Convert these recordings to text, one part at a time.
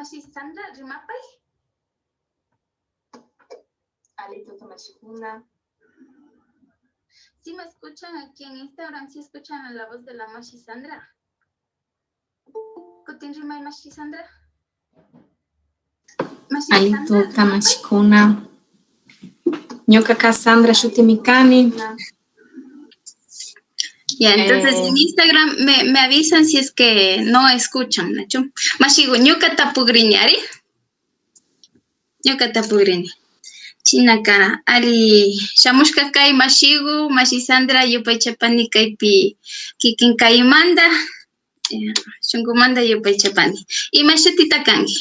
Mashi Sandra, rimapay. Alito Tamashikuna. Sí me escuchan aquí en Instagram, sí escuchan la voz de la Mashi Sandra. ¿Kutin rimay Mashi Sandra? Mashi Alito Sandra, Tamashikuna. Ñuka Cassandra Shutimikani. Ya, entonces en Instagram me avisan si es que no escuchan, Nacho. Mashigo, ñuka tapugriñari. Ñuka tapugriñari. Chinaka, ali, shamushka kai mashigo, Mashi Sandra, yupay chapani kaypi kikin kaymanda, shunkumanda yupay chapani. Y mashutita kangi.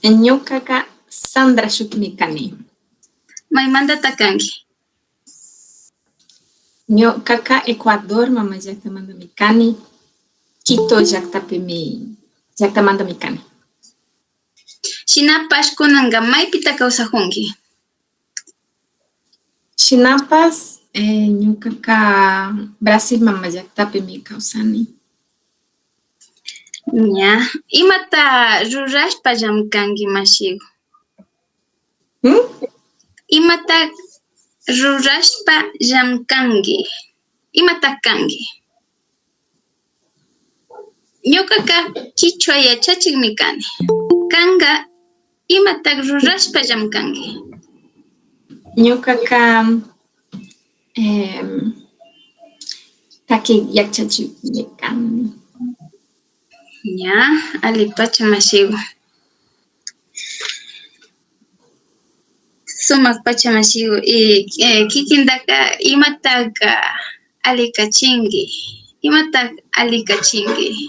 Ñuka Cassandra Shutimikani. Maymanda takangi. Ñuka Ecuador, mamá llaktamanta mikani. Quito llaktapimi llaktamanta mikani. Shinapash kunanga maypita kawsajunki. Shinapas, ñuka Brasil mamá llaktapimi kawsani. Ya, imata rurashpa llamkangi mashigo. Imata rurashpa llamkangi. Imata kangi. Ñukaka Quichua yachachikmi kani. Kanga imata rurashpa llamkangi. Ñuka taki yachachikmi kani. Ya, alipacha mashigo. Sumak pacha mashigo. Y kikindaka imataka alikachingi. Imata alikachingi.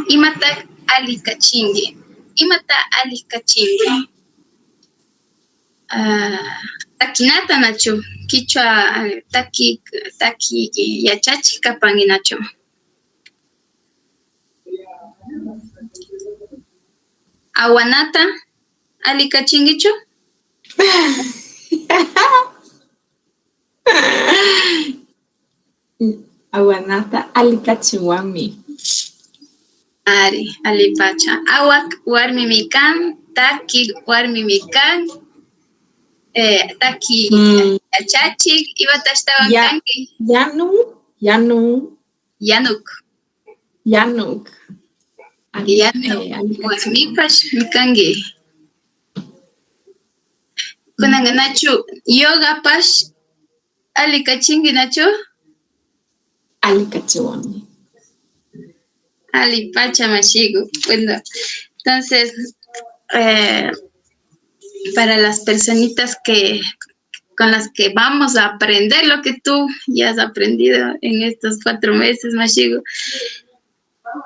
Imata alikachingi. Imata alikachingi. Takinata nacho. Quichua taki yachachi kapangi nacho. Awanata alikachingicho. Awanata alikachiwami. Ari, alipacha. Awak warmi mikan, taki warmi mikan, taki yachachik, ibatashtawan kanki. Yanuk. Warmipash mikangi. Kunanga nacho, yoga pash alikachingi nacho. Alikachiwami. Alipacha mashigo. Bueno, entonces, para las personitas con las que vamos a aprender lo que tú ya has aprendido en estos 4 meses, mashigo.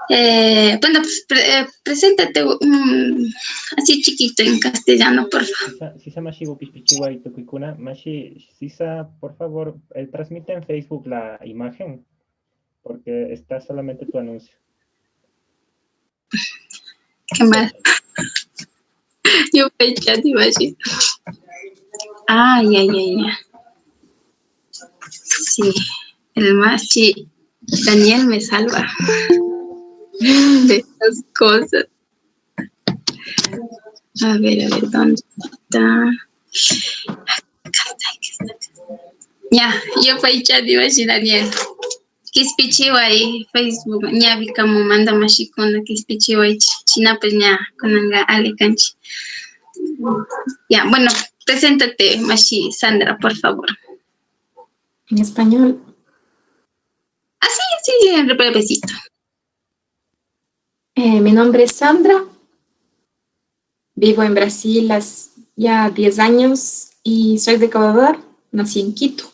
Bueno, pues preséntate así chiquito en castellano, por favor. Sisa Mashigo Pispichiwa y Tukuikuna. Mashi, Sisa, por favor, transmite en Facebook la imagen, porque está solamente tu anuncio. Qué mal. Yo voy a echar de Mashi. Ay. Sí, el Mashi, Daniel me salva de estas cosas. A ver, ¿dónde está? Ya, yo voy a echar de Mashi, Daniel. Kispichiway Facebook ñavi como manda mashikuna kispichiway china pues ña kunanga alikanchi. Ya, bueno, preséntate Mashi Sandra, por favor. En español. Sí, en brevecito. Mi nombre es Sandra. Vivo en Brasil ya 10 años y soy de Ecuador. Nací en Quito.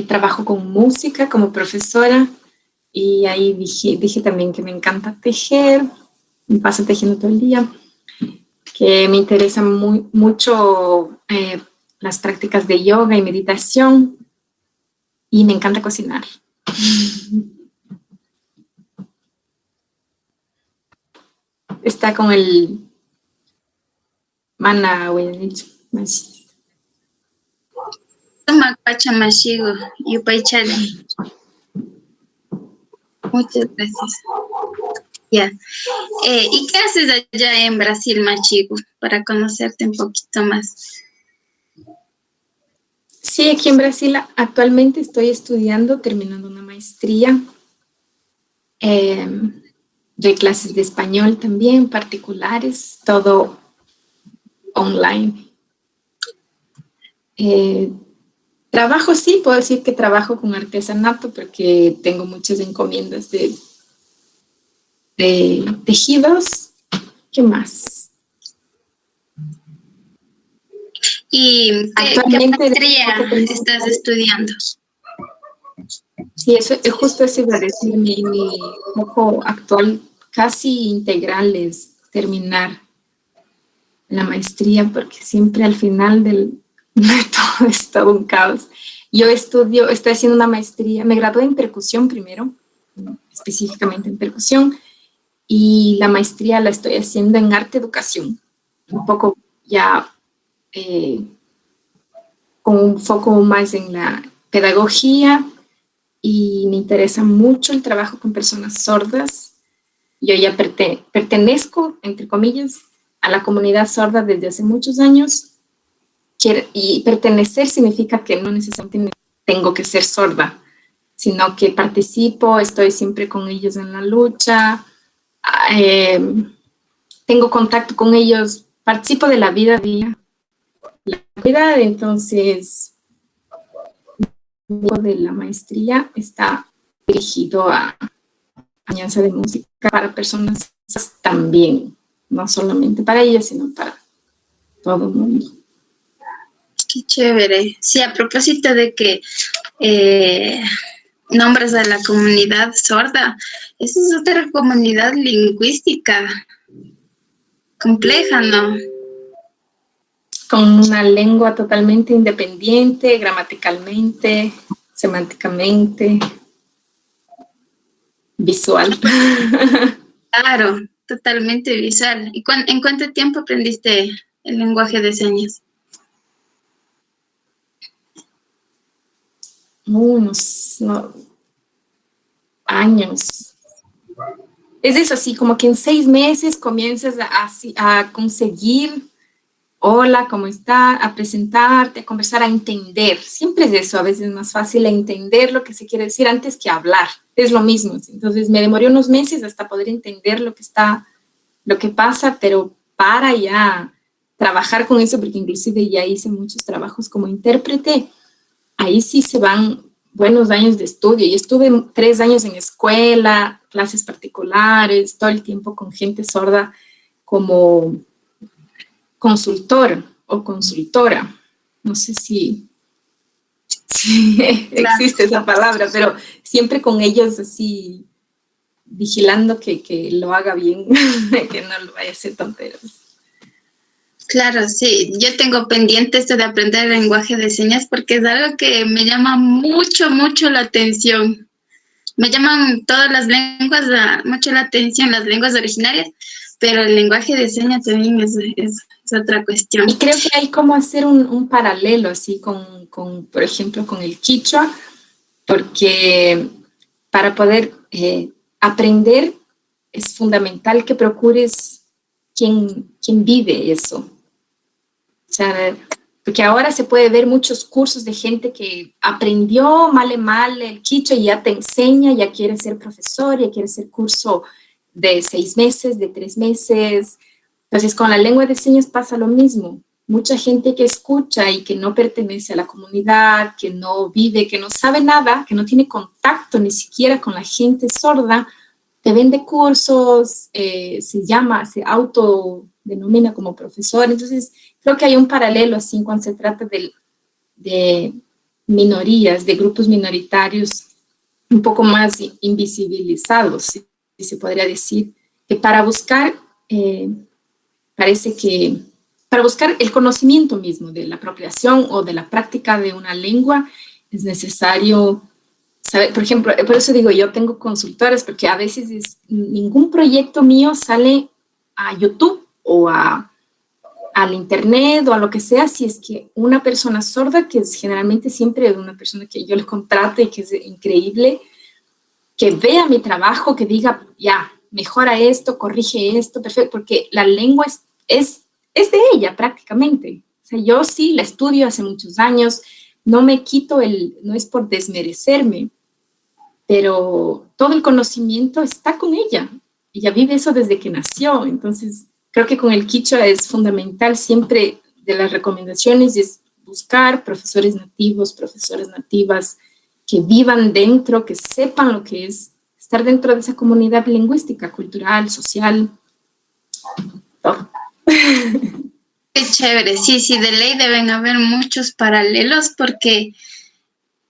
Trabajo con música como profesora y ahí dije también que me encanta tejer, me paso tejiendo todo el día, que me interesan mucho las prácticas de yoga y meditación y me encanta cocinar. Está con el mana, Toma Pachamashigo, Yupaychani. Muchas gracias. Ya. ¿Y qué haces allá en Brasil, Machigo? Para conocerte un poquito más. Sí, aquí en Brasil actualmente estoy estudiando, terminando una maestría. Doy clases de español también, particulares, todo online. Trabajo, sí, puedo decir que trabajo con artesanato porque tengo muchas encomiendas de tejidos. ¿Qué más? ¿Y qué maestría estás estudiando? Sí, eso es justo eso iba a decir. Mi foco actual casi integral es terminar la maestría porque siempre al final del método es todo un caos. Yo estoy haciendo una maestría, me gradué en percusión primero, específicamente en percusión, y la maestría la estoy haciendo en arte educación, un poco ya con un foco más en la pedagogía, y me interesa mucho el trabajo con personas sordas. Yo ya pertenezco, entre comillas, a la comunidad sorda desde hace muchos años, y pertenecer significa que no necesariamente tengo que ser sorda, sino que participo, estoy siempre con ellos en la lucha, tengo contacto con ellos, participo de la vida día. La vida, entonces, de la maestría está dirigido a enseñanza de música para personas también, no solamente para ellas, sino para todo el mundo. Qué chévere. Sí, a propósito de que nombres a la comunidad sorda, esa es otra comunidad lingüística compleja, ¿no? Con una lengua totalmente independiente, gramaticalmente, semánticamente, visual. Claro, totalmente visual. ¿Y en cuánto tiempo aprendiste el lenguaje de señas? Unos años. Es eso, así como que en 6 meses comienzas a conseguir, hola, ¿cómo está? A presentarte, a conversar, a entender. Siempre es eso, a veces es más fácil entender lo que se quiere decir antes que hablar. Es lo mismo. Entonces me demoré unos meses hasta poder entender lo que pasa, pero para ya trabajar con eso, porque inclusive ya hice muchos trabajos como intérprete, ahí sí se van buenos años de estudio. Yo estuve 3 años en escuela, clases particulares, todo el tiempo con gente sorda como consultor o consultora. No sé si existe esa palabra, pero siempre con ellos así vigilando que lo haga bien, que no lo vaya a hacer tonteras. Claro, sí. Yo tengo pendiente esto de aprender el lenguaje de señas porque es algo que me llama mucho, mucho la atención. Me llaman todas las lenguas mucho la atención, las lenguas originarias, pero el lenguaje de señas también es otra cuestión. Y creo que hay como hacer un paralelo así con, por ejemplo, con el quichua, porque para poder aprender es fundamental que procures quien vive eso. O sea, porque ahora se puede ver muchos cursos de gente que aprendió mal el quichua y ya te enseña, ya quiere ser profesor, ya quiere hacer curso de 6 meses, de 3 meses. Entonces, con la lengua de señas pasa lo mismo. Mucha gente que escucha y que no pertenece a la comunidad, que no vive, que no sabe nada, que no tiene contacto ni siquiera con la gente sorda, te vende cursos, se autodenomina como profesor. Entonces, creo que hay un paralelo así cuando se trata de minorías, de grupos minoritarios un poco más invisibilizados, si se podría decir, que para buscar, parece que para buscar el conocimiento mismo de la apropiación o de la práctica de una lengua es necesario saber. Por ejemplo, por eso digo, yo tengo consultores, porque a veces ningún proyecto mío sale a YouTube o a al internet o a lo que sea, si es que una persona sorda, que es generalmente siempre una persona que yo les contrato y que es increíble, que vea mi trabajo, que diga, ya, mejora esto, corrige esto, perfecto, porque la lengua es de ella prácticamente. O sea, yo sí la estudio hace muchos años, no me quito no es por desmerecerme, pero todo el conocimiento está con ella. Ella vive eso desde que nació, entonces creo que con el quichua es fundamental siempre de las recomendaciones es buscar profesores nativos, profesoras nativas que vivan dentro, que sepan lo que es estar dentro de esa comunidad lingüística, cultural, social, todo. Qué chévere, sí, sí, de ley deben haber muchos paralelos porque,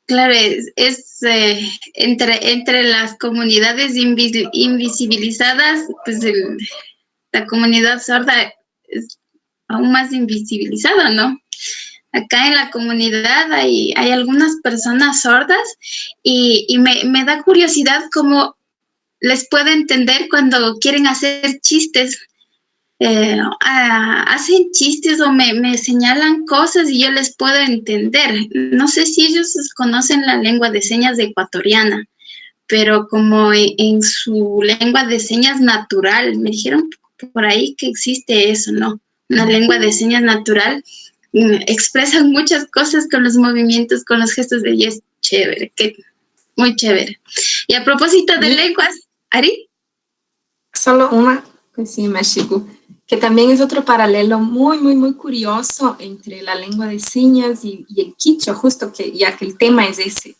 claro, entre las comunidades invisibilizadas, pues la comunidad sorda es aún más invisibilizada, ¿no? Acá en la comunidad hay algunas personas sordas y me da curiosidad cómo les puedo entender cuando quieren hacer chistes. Hacen chistes o me señalan cosas y yo les puedo entender. No sé si ellos conocen la lengua de señas ecuatoriana, pero como en su lengua de señas natural, me dijeron por ahí que existe eso, ¿no? Una lengua de señas natural, expresan muchas cosas con los movimientos, con los gestos de ella, es chévere, muy chévere. Y a propósito de lenguas, Ari. Solo una cosilla más, Chico, que también es otro paralelo muy, muy, muy curioso entre la lengua de señas y el quichua, justo que ya que el tema es ese.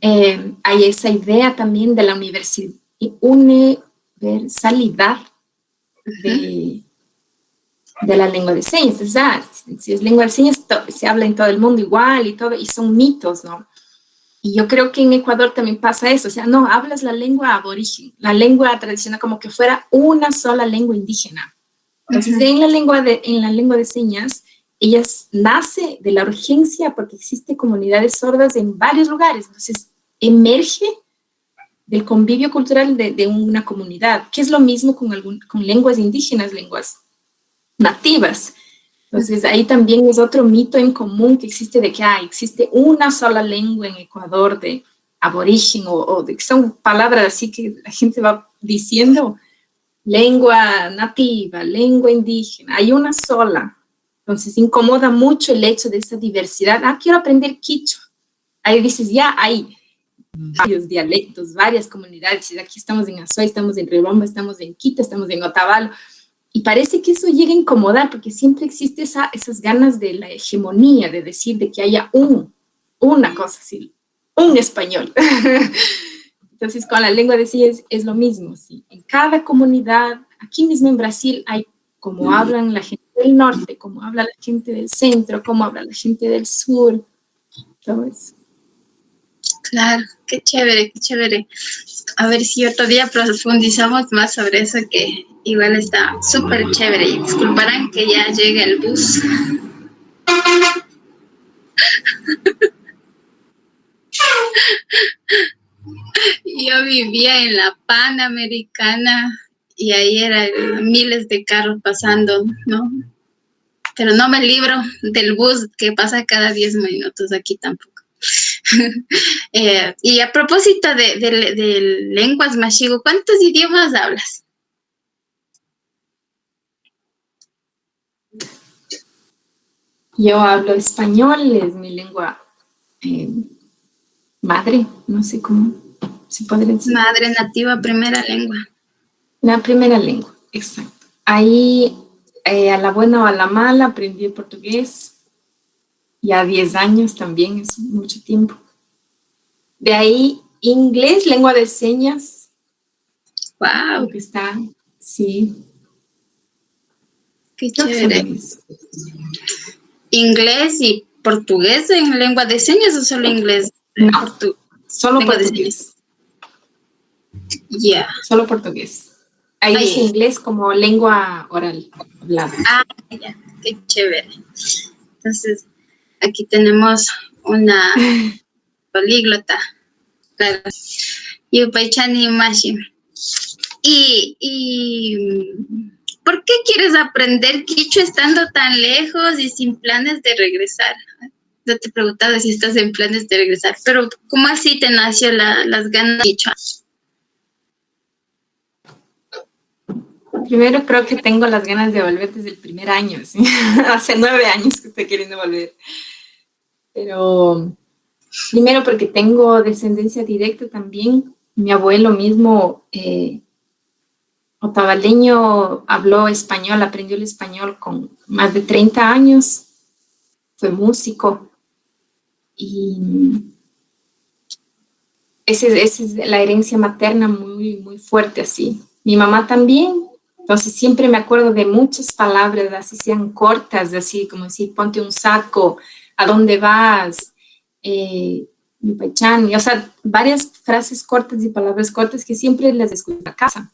Hay esa idea también de la universalidad de la lengua de señas. Si es lengua de señas, se habla en todo el mundo igual y todo, y son mitos, ¿no? Y yo creo que en Ecuador también pasa eso, o sea, no, hablas la lengua aborigen, la lengua tradicional como que fuera una sola lengua indígena. Entonces, en la lengua de señas, ella nace de la urgencia porque existen comunidades sordas en varios lugares, entonces emerge del convivio cultural de una comunidad, que es lo mismo con lenguas indígenas, lenguas nativas. Entonces, ahí también es otro mito en común que existe de que existe una sola lengua en Ecuador de aborigen o de que son palabras así que la gente va diciendo, lengua nativa, lengua indígena, hay una sola. Entonces, incomoda mucho el hecho de esa diversidad. Quiero aprender quichua. Ahí dices, ya hay varios dialectos, varias comunidades. Aquí estamos en Azuay, estamos en Riobamba, estamos en Quito, estamos en Otavalo. Y parece que eso llega a incomodar, porque siempre existe esas ganas de la hegemonía, de decir de que haya una cosa así, un español. Entonces, con la lengua de señas es lo mismo. ¿Sí? En cada comunidad, aquí mismo en Brasil, hay como hablan la gente del norte, como habla la gente del centro, como habla la gente del sur, todo eso. Claro, qué chévere, qué chévere. A ver si otro día profundizamos más sobre eso, que igual está súper chévere. Y disculparán que ya llegue el bus. Yo vivía en la Panamericana y ahí eran miles de carros pasando, ¿no? Pero no me libro del bus que pasa cada 10 minutos, aquí tampoco. Y a propósito de lenguas, Mashigo, ¿cuántos idiomas hablas? Yo hablo español, es mi lengua madre, no sé cómo se podría decir. Madre nativa, primera lengua. La primera lengua, exacto. Ahí, a la buena o a la mala, aprendí portugués. Ya 10 años también, es mucho tiempo. De ahí, inglés, lengua de señas. Wow. Que está, sí. Qué chévere. ¿Inglés y portugués en lengua de señas o solo inglés? No, solo portugués. Ya. Solo portugués. Ahí dice inglés como lengua oral hablada. Ya, qué chévere. Entonces, aquí tenemos una políglota. Claro. Yupaychani Mashi. Y ¿por qué quieres aprender quichua estando tan lejos y sin planes de regresar? Yo te preguntaba si estás en planes de regresar, pero ¿cómo así te nació las ganas de quichua? Primero creo que tengo las ganas de volver desde el primer año, ¿sí? Hace 9 años que estoy queriendo volver. Pero primero porque tengo descendencia directa también. Mi abuelo mismo, otavaleño, habló español, aprendió el español con más de 30 años. Fue músico. Y esa es la herencia materna muy, muy fuerte así. Mi mamá también. Entonces siempre me acuerdo de muchas palabras, así sean cortas, así como decir, ponte un saco, ¿a dónde vas? Mi pachán, o sea, varias frases cortas y palabras cortas que siempre las escucho en la casa.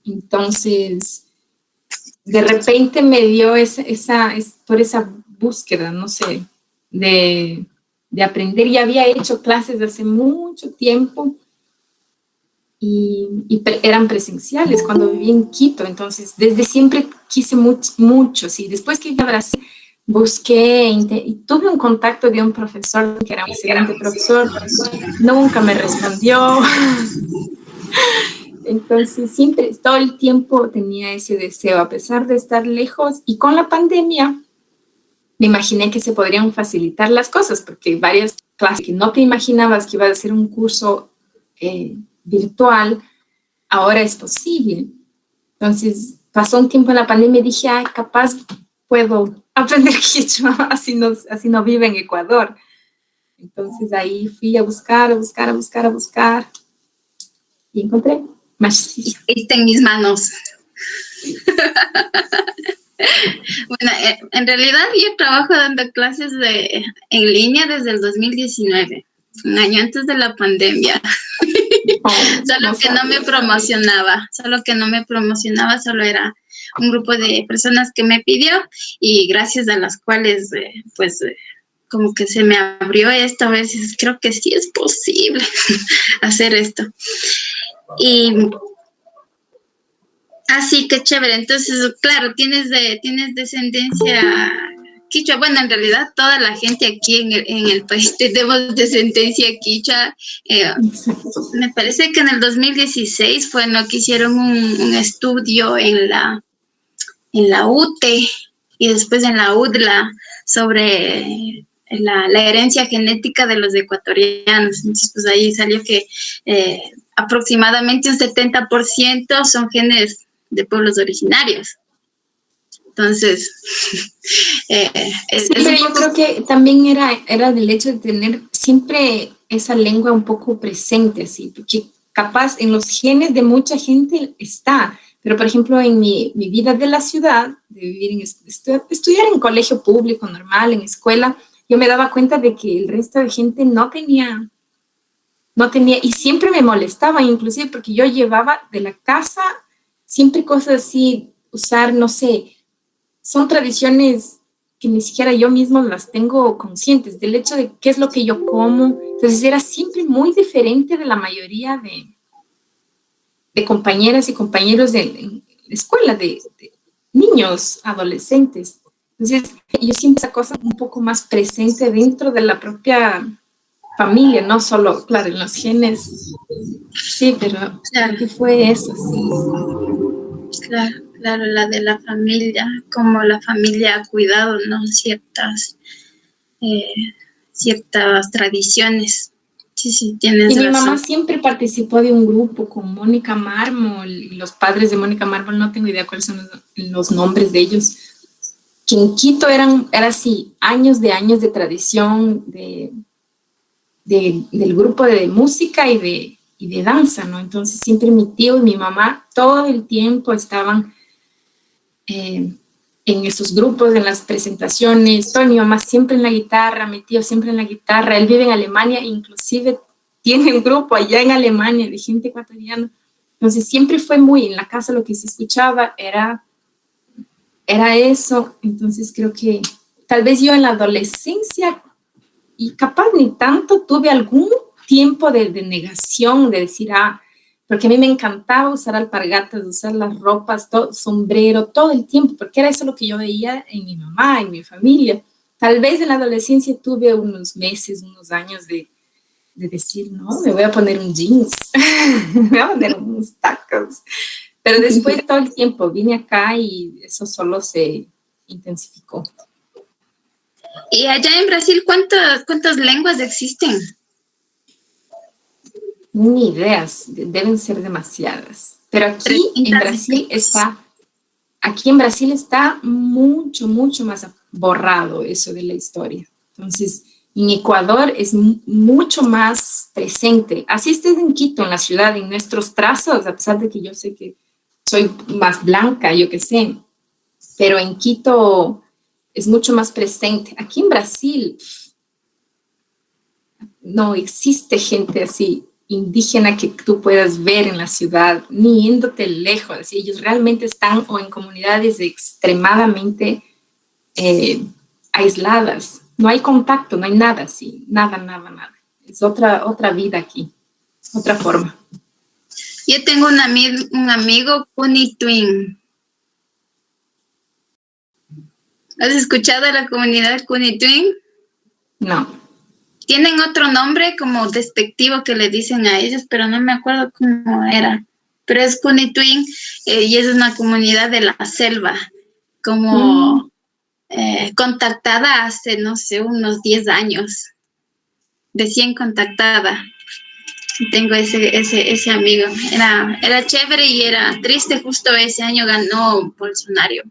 Entonces, de repente me dio por esa búsqueda, no sé, de aprender. Ya había hecho clases hace mucho tiempo y eran presenciales cuando viví en Quito. Entonces, desde siempre quise mucho, sí. Después que iba a Brasil, busqué y tuve un contacto de un profesor que era un excelente profesor, nunca me respondió. Entonces, siempre, todo el tiempo tenía ese deseo, a pesar de estar lejos. Y con la pandemia, me imaginé que se podrían facilitar las cosas, porque varias clases que no te imaginabas que iba a ser un curso virtual, ahora es posible. Entonces, pasó un tiempo en la pandemia y dije, ay, capaz puedo aprender quichua, así no vive en Ecuador. Entonces, ahí fui a buscar y encontré Mashisa. Está en mis manos. Bueno, en realidad yo trabajo dando clases en línea desde el 2019, un año antes de la pandemia. Solo que no me promocionaba, solo era un grupo de personas que me pidió y gracias a las cuales, como que se me abrió esto, a veces creo que sí es posible hacer esto. Y así que chévere, entonces, claro, tienes descendencia quichua. Bueno, en realidad toda la gente aquí en el país tenemos descendencia quichua. Me parece que en el 2016 fue lo que hicieron un estudio en la UTE y después en la UDLA sobre la herencia genética de los ecuatorianos. Entonces, pues ahí salió que aproximadamente un 70% son genes de pueblos originarios. Entonces, sí, pero yo creo que también era del hecho de tener siempre esa lengua un poco presente, así, porque capaz en los genes de mucha gente está, pero por ejemplo en mi vida de la ciudad, de vivir estudiar en colegio público normal, en escuela, yo me daba cuenta de que el resto de gente no tenía, y siempre me molestaba, inclusive porque yo llevaba de la casa siempre cosas así, usar, no sé, son tradiciones que ni siquiera yo mismo las tengo conscientes, del hecho de qué es lo que yo como. Entonces era siempre muy diferente de la mayoría de compañeras y compañeros de escuela, de niños, adolescentes. Entonces yo siento esa cosa un poco más presente dentro de la propia familia, no solo, claro, en los genes. Sí, pero claro que fue eso, sí. Claro, la de la familia, como la familia ha cuidado, ¿no? Ciertas tradiciones. Sí, tienes razón. Y mi mamá siempre participó de un grupo con Mónica Mármol, y los padres de Mónica Mármol, no tengo idea cuáles son los nombres de ellos, que en Quito era así, años de tradición del grupo de música y de danza, ¿no? Entonces siempre mi tío y mi mamá todo el tiempo estaban en esos grupos, en las presentaciones. Toda mi mamá siempre en la guitarra, mi tío siempre en la guitarra. Él vive en Alemania, inclusive tiene un grupo allá en Alemania de gente ecuatoriana. Entonces siempre fue muy en la casa, lo que se escuchaba era eso. Entonces creo que tal vez yo en la adolescencia, y capaz ni tanto, tuve algún tiempo de negación, de decir, porque a mí me encantaba usar alpargatas, usar las ropas, todo, sombrero, todo el tiempo, porque era eso lo que yo veía en mi mamá, en mi familia. Tal vez en la adolescencia tuve unos meses, unos años de decir, no, me voy a poner un jeans, me voy a poner unos tacos. Pero después todo el tiempo vine acá y eso solo se intensificó. Y allá en Brasil, ¿cuántas lenguas existen? Ni ideas, deben ser demasiadas. Pero aquí en Brasil está mucho, mucho más borrado eso de la historia. Entonces, en Ecuador es mucho más presente. Así estés en Quito, en la ciudad, en nuestros trazos, a pesar de que yo sé que soy más blanca, yo qué sé, pero en Quito es mucho más presente. Aquí en Brasil no existe gente así indígena que tú puedas ver en la ciudad, ni yéndote lejos. Así, ellos realmente están o en comunidades extremadamente aisladas. No hay contacto, no hay nada así, nada, nada, nada. Es otra vida aquí, otra forma. Yo tengo un amigo Kunituin. ¿Has escuchado de la comunidad Kunituin? No. Tienen otro nombre como despectivo que le dicen a ellos, pero no me acuerdo cómo era. Pero es Kunituin y es una comunidad de la selva, como contactada hace, no sé, unos 10 años. Recién contactada. Tengo ese amigo. Era chévere y era triste. Justo ese año ganó Bolsonaro.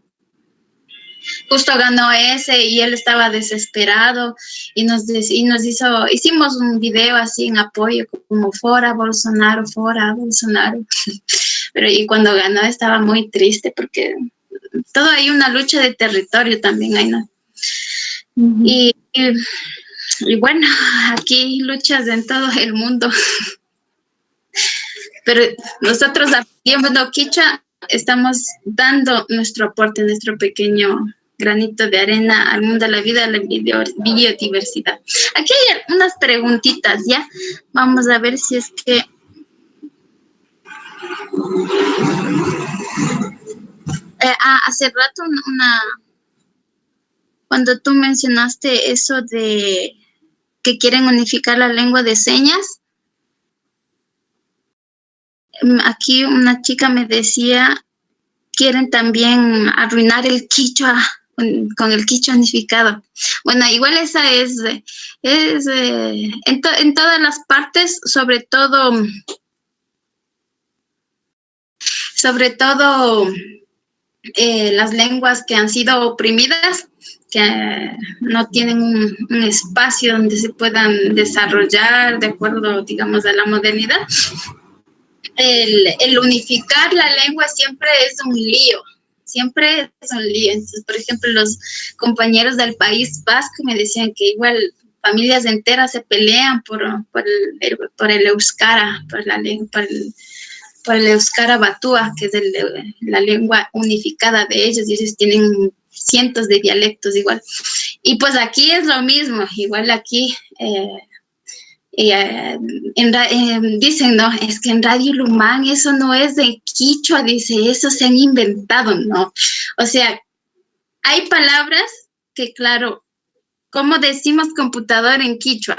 Justo ganó ese y él estaba desesperado y hicimos un video así en apoyo como fora Bolsonaro. Pero y cuando ganó estaba muy triste porque todo hay una lucha de territorio también hay, ¿no? Uh-huh. Y bueno, aquí hay luchas en todo el mundo. Pero nosotros aprendiendo quichua estamos dando nuestro aporte, nuestro pequeño granito de arena al mundo de la vida, a la biodiversidad. Aquí hay unas preguntitas, ¿ya? Vamos a ver si es que... hace rato cuando tú mencionaste eso de que quieren unificar la lengua de señas, aquí una chica me decía, quieren también arruinar el quichua con el quichua unificado. Bueno, igual esa es en todas las partes, sobre todo las lenguas que han sido oprimidas, que no tienen un espacio donde se puedan desarrollar de acuerdo, digamos, a la modernidad. El unificar la lengua siempre es un lío. Siempre es un lío. Entonces, por ejemplo, los compañeros del País Vasco me decían que igual familias enteras se pelean por el euskara, por el euskara batúa, que es la lengua unificada de ellos, y ellos tienen cientos de dialectos igual. Y pues aquí es lo mismo, igual aquí dicen, no, es que en Radio Lumán eso no es de quichua, dice, eso se han inventado, ¿no? O sea, hay palabras que, claro, ¿cómo decimos computador en quichua?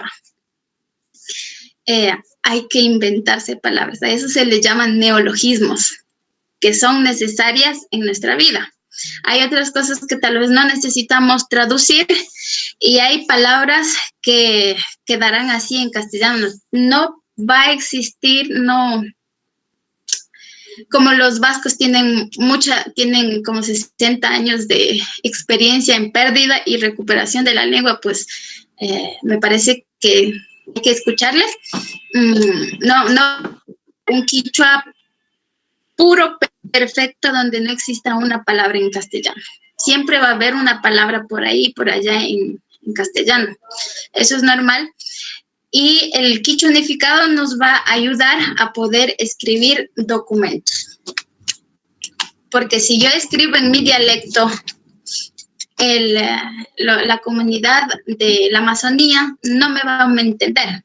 Hay que inventarse palabras. A eso se le llaman neologismos, que son necesarias en nuestra vida. Hay otras cosas que tal vez no necesitamos traducir y hay palabras que quedarán así en castellano. No va a existir, no. Como los vascos tienen como 60 años de experiencia en pérdida y recuperación de la lengua, pues me parece que hay que escucharles. No, un quichua puro, perfecto, donde no exista una palabra en castellano. Siempre va a haber una palabra por ahí, por allá en castellano. Eso es normal. Y el quichua unificado nos va a ayudar a poder escribir documentos. Porque si yo escribo en mi dialecto, la comunidad de la Amazonía no me va a entender.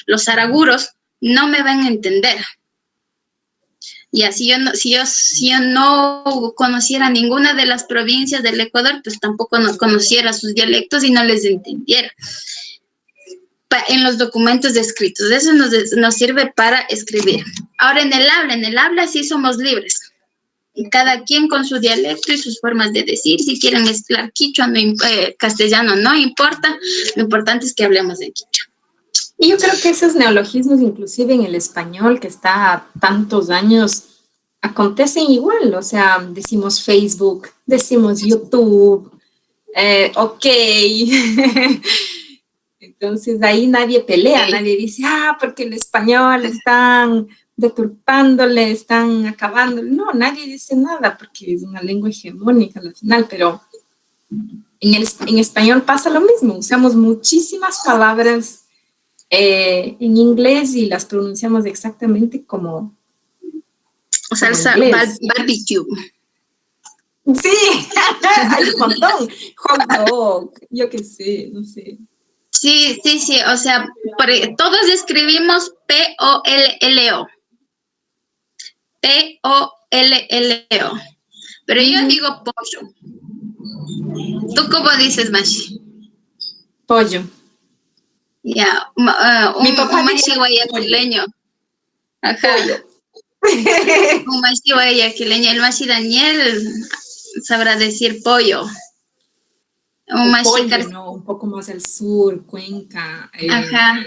Los araguros no me van a entender. Ya, si yo no conociera ninguna de las provincias del Ecuador, pues tampoco no conociera sus dialectos y no les entendiera. En los documentos escritos, eso nos sirve para escribir. Ahora en el habla sí somos libres. Cada quien con su dialecto y sus formas de decir. Si quieren mezclar quichua, castellano, no importa. Lo importante es que hablemos en quichua. Y yo creo que esos neologismos, inclusive en el español, que está a tantos años, acontecen igual. O sea, decimos Facebook, decimos YouTube, ok. Entonces ahí nadie pelea, nadie dice, porque el español están deturpándole, están acabándole. No, nadie dice nada porque es una lengua hegemónica al final, pero en español pasa lo mismo. Usamos muchísimas palabras en inglés y las pronunciamos exactamente como salsa barbecue. Sí, hay un montón. Hot dog, yo qué sé, no sé. Sí, o sea, todos escribimos P-O-L-L-O. P-O-L-L-O. Pero yo digo pollo. ¿Tú cómo dices, Mashi? Pollo. Ya, Mi papá un mashi guayaquileño. Ajá. Un mashi guayaquileño. El mashi Daniel sabrá decir pollo. Un pollo, ¿no? Un poco más al sur, Cuenca. Ajá.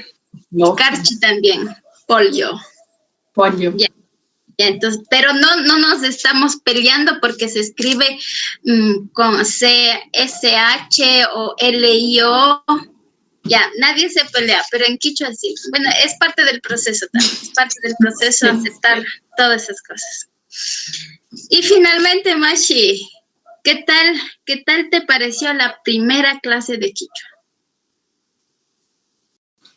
Carchi también. Pollo. Ya, entonces, pero no nos estamos peleando porque se escribe con C-S-H o L-I-O. Ya, nadie se pelea, pero en quichua sí. Bueno, es parte del proceso también. Es parte del proceso aceptar todas esas cosas. Y finalmente, Mashi, ¿qué tal te pareció la primera clase de quichua?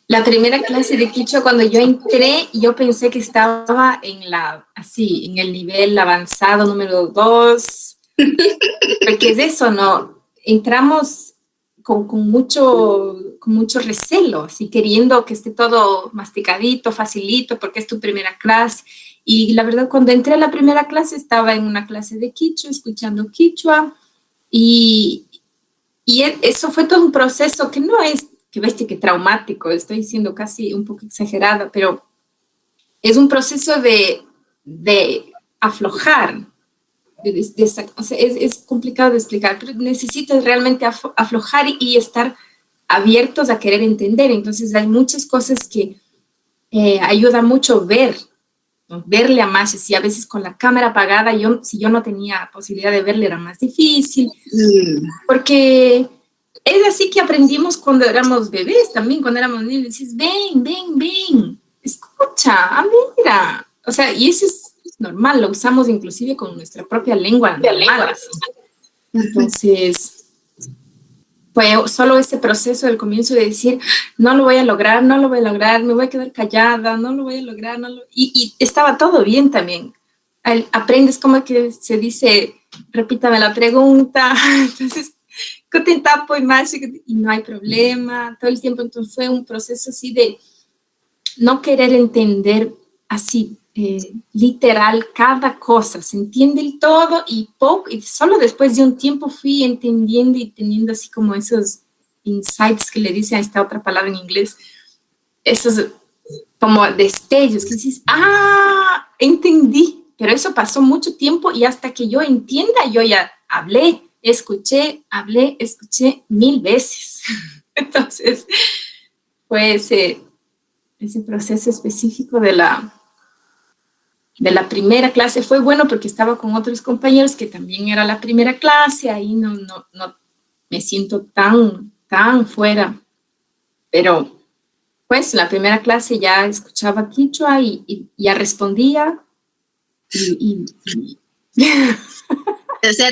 La primera clase de quichua, cuando yo entré, yo pensé que estaba en el nivel avanzado número 2, porque es eso, ¿no? Entramos con mucho recelo, así queriendo que esté todo masticadito, facilito, porque es tu primera clase. Y la verdad, cuando entré a la primera clase, estaba en una clase de quichua, escuchando quichua, y eso fue todo un proceso que no es, que bestia, que traumático, estoy siendo casi un poco exagerada, pero es un proceso de aflojar, o sea, es complicado de explicar, pero necesitas realmente aflojar y estar abiertos a querer entender. Entonces hay muchas cosas que ayuda mucho verle a más. Si a veces con la cámara apagada, si yo no tenía posibilidad de verle era más difícil, porque es así que aprendimos cuando éramos bebés también, cuando éramos niños, dices, ven, escucha, mira, o sea, y eso es normal, lo usamos inclusive con nuestra propia lengua normal, así. Entonces, fue solo ese proceso del comienzo de decir, no lo voy a lograr, me voy a quedar callada, no lo voy a lograr, y estaba todo bien también. Aprendes cómo que se dice, repítame la pregunta, entonces, y no hay problema, todo el tiempo. Entonces fue un proceso así de no querer entender así, literal, cada cosa, se entiende el todo y solo después de un tiempo fui entendiendo y teniendo así como esos insights que le dicen a esta otra palabra en inglés, esos como destellos que dices, entendí, pero eso pasó mucho tiempo y hasta que yo entienda, yo ya escuché 1000 veces. Entonces, fue ese proceso específico de la primera clase. Fue bueno porque estaba con otros compañeros que también era la primera clase, ahí no me siento tan fuera, pero pues la primera clase ya escuchaba quichua y ya respondía O sea,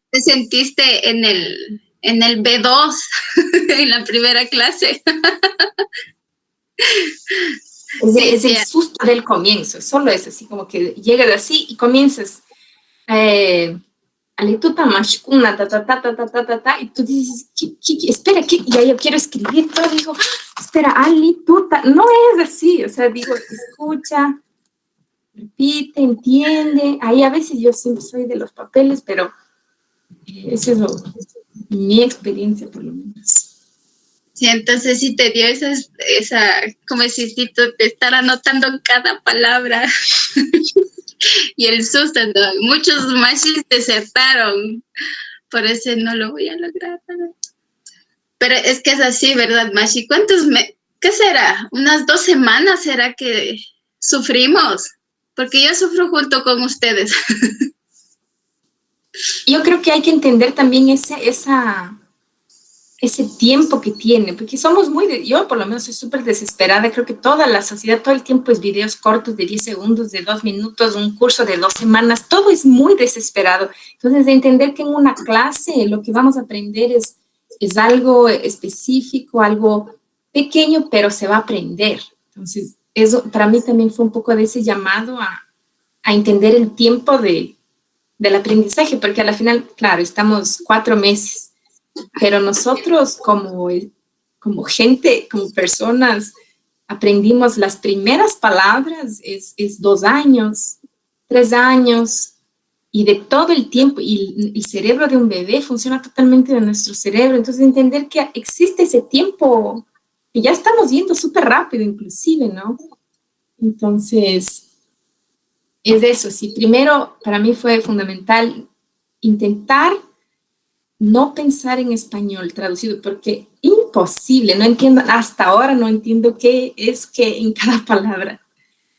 te sentiste en el B2 en la primera clase. Es el susto del comienzo, solo es así como que llegas así y comienzas Alituta mashkuna, y tú dices, espera, ya yo quiero escribir todo, digo, espera, Alituta, no es así, o sea, digo, escucha, repite, entiende. Ahí a veces yo siempre soy de los papeles, pero esa es mi experiencia por lo menos. Sí, entonces sí te dio como necesito de estar anotando cada palabra y el susto, ¿no? Muchos machis desertaron, por eso no lo voy a lograr. Pero es que es así, ¿verdad, Mashi? ¿Qué será? ¿Unas 2 semanas será que sufrimos? Porque yo sufro junto con ustedes. Yo creo que hay que entender también ese tiempo que tiene, porque somos yo por lo menos soy súper desesperada, creo que toda la sociedad, todo el tiempo es videos cortos de 10 segundos, de 2 minutos, un curso de 2 semanas, todo es muy desesperado. Entonces, de entender que en una clase lo que vamos a aprender es algo específico, algo pequeño, pero se va a aprender. Entonces, eso para mí también fue un poco de ese llamado a entender el tiempo del aprendizaje, porque a la final, claro, estamos 4 meses, pero nosotros como gente, como personas, aprendimos las primeras palabras, es 2 años, 3 años, y de todo el tiempo, y el cerebro de un bebé funciona totalmente de nuestro cerebro, entonces entender que existe ese tiempo, que ya estamos yendo súper rápido inclusive, ¿no? Entonces, es eso, sí, primero para mí fue fundamental intentar no pensar en español traducido, porque imposible, no entiendo, hasta ahora no entiendo qué es que en cada palabra.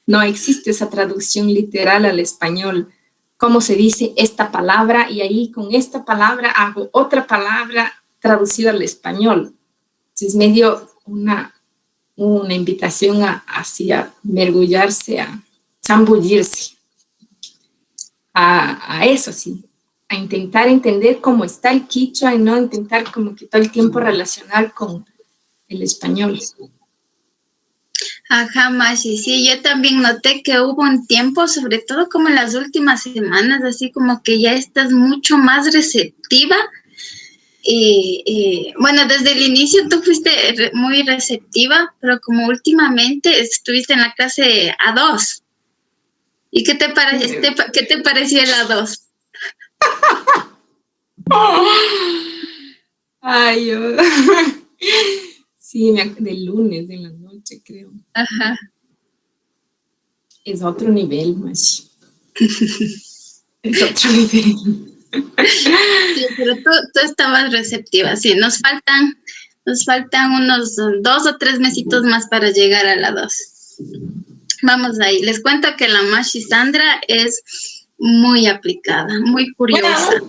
No existe esa traducción literal al español. Cómo se dice esta palabra y ahí con esta palabra hago otra palabra traducida al español. Es medio una invitación hacia mergullarse, a zambullirse, a eso sí. A intentar entender cómo está el quichua y no intentar como que todo el tiempo relacionar con el español. Ajá, Mashi, sí, yo también noté que hubo un tiempo, sobre todo como en las últimas semanas, así como que ya estás mucho más receptiva. Bueno, desde el inicio tú fuiste muy receptiva, pero como últimamente estuviste en la clase A2. ¿Y qué te pareció el A2? Ay, yo. Sí, del lunes en la noche, creo. Ajá. Es otro nivel, Mashi. Es otro nivel. Sí, pero tú estabas receptiva, sí. Nos faltan unos 2 o 3 mesitos más para llegar a la 2. Vamos ahí. Les cuento que la Mashi Sandra es muy aplicada, muy curiosa.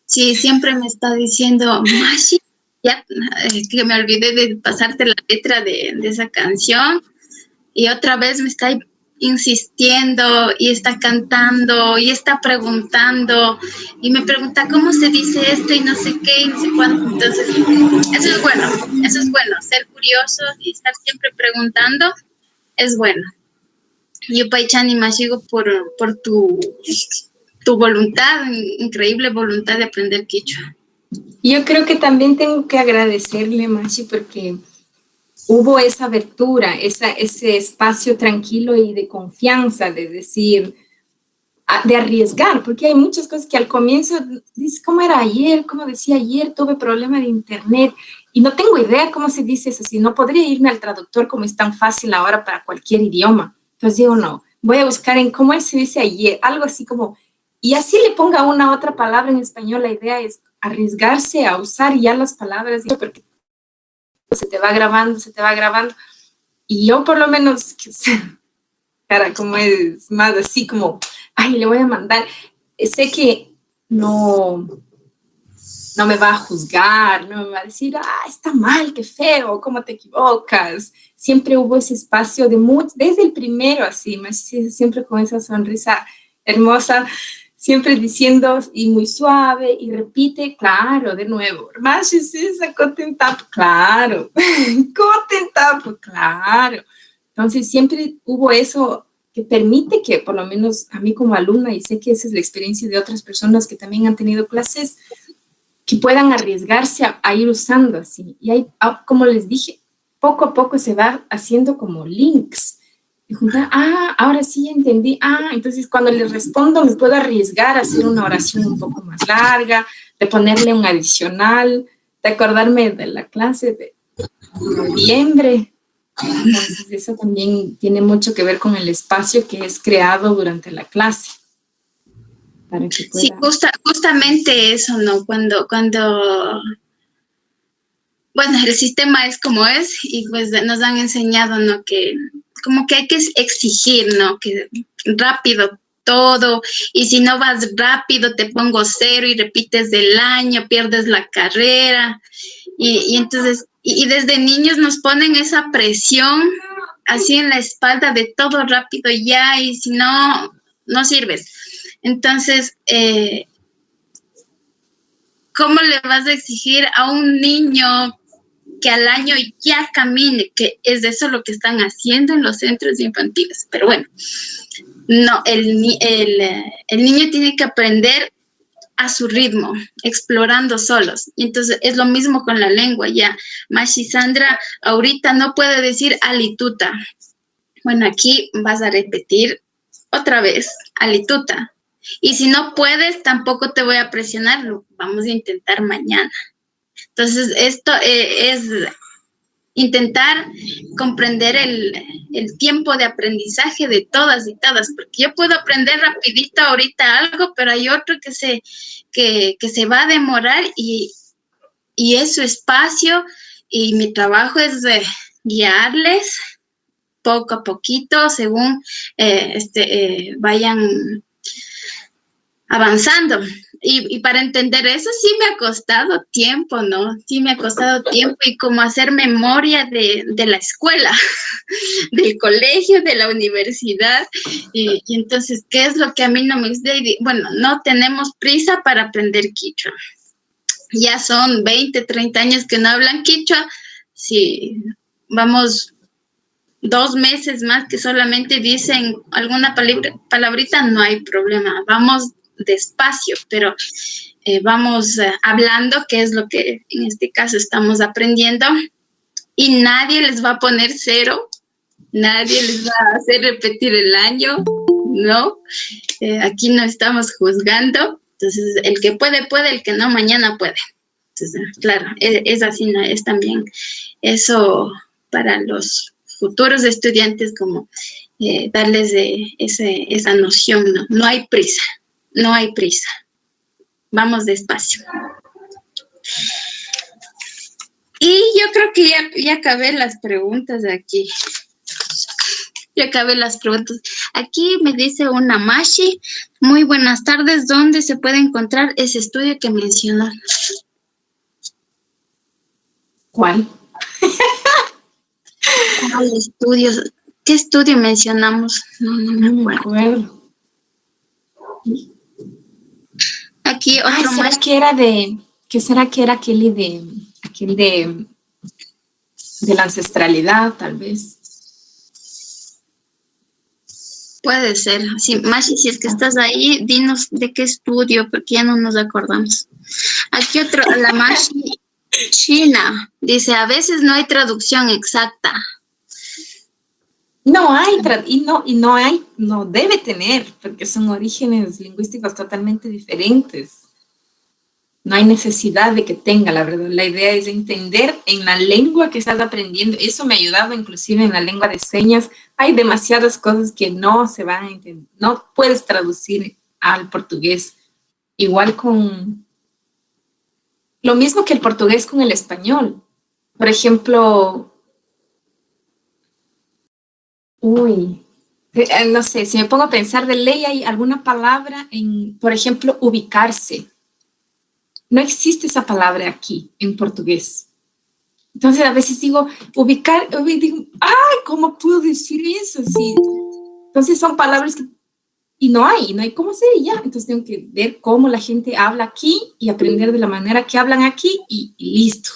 Sí, siempre me está diciendo, Mashi, ya, que me olvidé de pasarte la letra de esa canción, y otra vez me está insistiendo y está cantando y está preguntando y me pregunta cómo se dice esto y no sé qué y no sé cuándo. Entonces, eso es bueno, ser curioso y estar siempre preguntando es bueno. Yo, Paichani, Mashigo, por tu voluntad, increíble voluntad de aprender quichua. Yo creo que también tengo que agradecerle, Mashi, porque hubo esa abertura, ese espacio tranquilo y de confianza, de decir, de arriesgar, porque hay muchas cosas que al comienzo dices, ¿cómo era ayer? ¿Cómo decía ayer? Tuve problema de internet y no tengo idea cómo se dice eso, si no podría irme al traductor como es tan fácil ahora para cualquier idioma. Entonces digo, no, voy a buscar en cómo se dice ayer, algo así como, y así le ponga una otra palabra en español, la idea es arriesgarse a usar ya las palabras, porque se te va grabando, y yo por lo menos, cara, como es más así como, ay, le voy a mandar, sé que no me va a juzgar, no me va a decir, está mal, qué feo, cómo te equivocas. Siempre hubo ese espacio desde el primero así, siempre con esa sonrisa hermosa, siempre diciendo y muy suave y repite, claro, de nuevo, más es esa contentapo, claro, contentapo, claro. Entonces siempre hubo eso que permite que, por lo menos a mí como alumna, y sé que esa es la experiencia de otras personas que también han tenido clases, que puedan arriesgarse a ir usando así. Y hay, como les dije, poco a poco se va haciendo como links Ahora sí entendí. Entonces cuando le respondo me puedo arriesgar a hacer una oración un poco más larga, de ponerle un adicional, de acordarme de la clase de noviembre. Entonces eso también tiene mucho que ver con el espacio que es creado durante la clase. Para que pueda... Sí, justamente eso, ¿no? Bueno, el sistema es como es y pues nos han enseñado, ¿no? Que como que hay que exigir, ¿no? Que rápido todo, y si no vas rápido te pongo 0 y repites del año, pierdes la carrera, y entonces, y desde niños nos ponen esa presión así en la espalda de todo rápido ya, y si no, no sirves. Entonces, ¿cómo le vas a exigir a un niño que al año ya camine? Que es de eso lo que están haciendo en los centros infantiles. Pero bueno, no, el niño tiene que aprender a su ritmo, explorando solos. Y entonces es lo mismo con la lengua ya. Mashi Sandra ahorita no puede decir alituta. Bueno, aquí vas a repetir otra vez alituta. Y si no puedes, tampoco te voy a presionar, lo vamos a intentar mañana. Entonces, esto es intentar comprender el tiempo de aprendizaje de todas y todas, porque yo puedo aprender rapidito ahorita algo, pero hay otro que se va a demorar y es su espacio, y mi trabajo es guiarles poco a poquito según vayan avanzando. Y para entender eso sí me ha costado tiempo, ¿no? Sí me ha costado tiempo, y como hacer memoria de la escuela, del colegio, de la universidad. Y entonces, ¿qué es lo que a mí no me gusta? Bueno, no tenemos prisa para aprender quichua. Ya son 20, 30 años que no hablan quichua. Si vamos 2 meses más que solamente dicen alguna palabrita, no hay problema. Vamos despacio, pero vamos hablando, que es lo que en este caso estamos aprendiendo, y nadie les va a poner 0, nadie les va a hacer repetir el año, ¿no? Aquí no estamos juzgando. Entonces, el que puede, puede, el que no, mañana puede. Entonces, claro, es así, ¿no? Es también eso para los futuros estudiantes, como darles esa noción, ¿no? No hay prisa. No hay prisa. Vamos despacio. Y yo creo que ya acabé las preguntas aquí. Ya acabé las preguntas. Aquí me dice una Mashi. Muy buenas tardes. ¿Dónde se puede encontrar ese estudio que mencionó? ¿Cuál? ¿Cuál estudio? ¿Qué estudio mencionamos? No me acuerdo. Aquí otro ¿será más. ¿Qué será que era aquel de la ancestralidad, tal vez? Puede ser. Sí, Mashi, si es que estás ahí, dinos de qué estudio, porque ya no nos acordamos. Aquí otro, la Mashi China, dice, a veces no hay traducción exacta. No hay, no debe tener, porque son orígenes lingüísticos totalmente diferentes. No hay necesidad de que tenga, la verdad. La idea es entender en la lengua que estás aprendiendo. Eso me ha ayudado inclusive en la lengua de señas. Hay demasiadas cosas que no se van a entender. No puedes traducir al portugués. Igual con... Lo mismo que el portugués con el español. Por ejemplo... no sé, si me pongo a pensar, de ley hay alguna palabra por ejemplo, ubicarse. No existe esa palabra aquí en portugués. Entonces a veces digo, ubicar, digo, ¿cómo puedo decir eso? Sí. Entonces son palabras que, y no hay cómo hacer, y ya. Entonces tengo que ver cómo la gente habla aquí y aprender de la manera que hablan aquí y listo.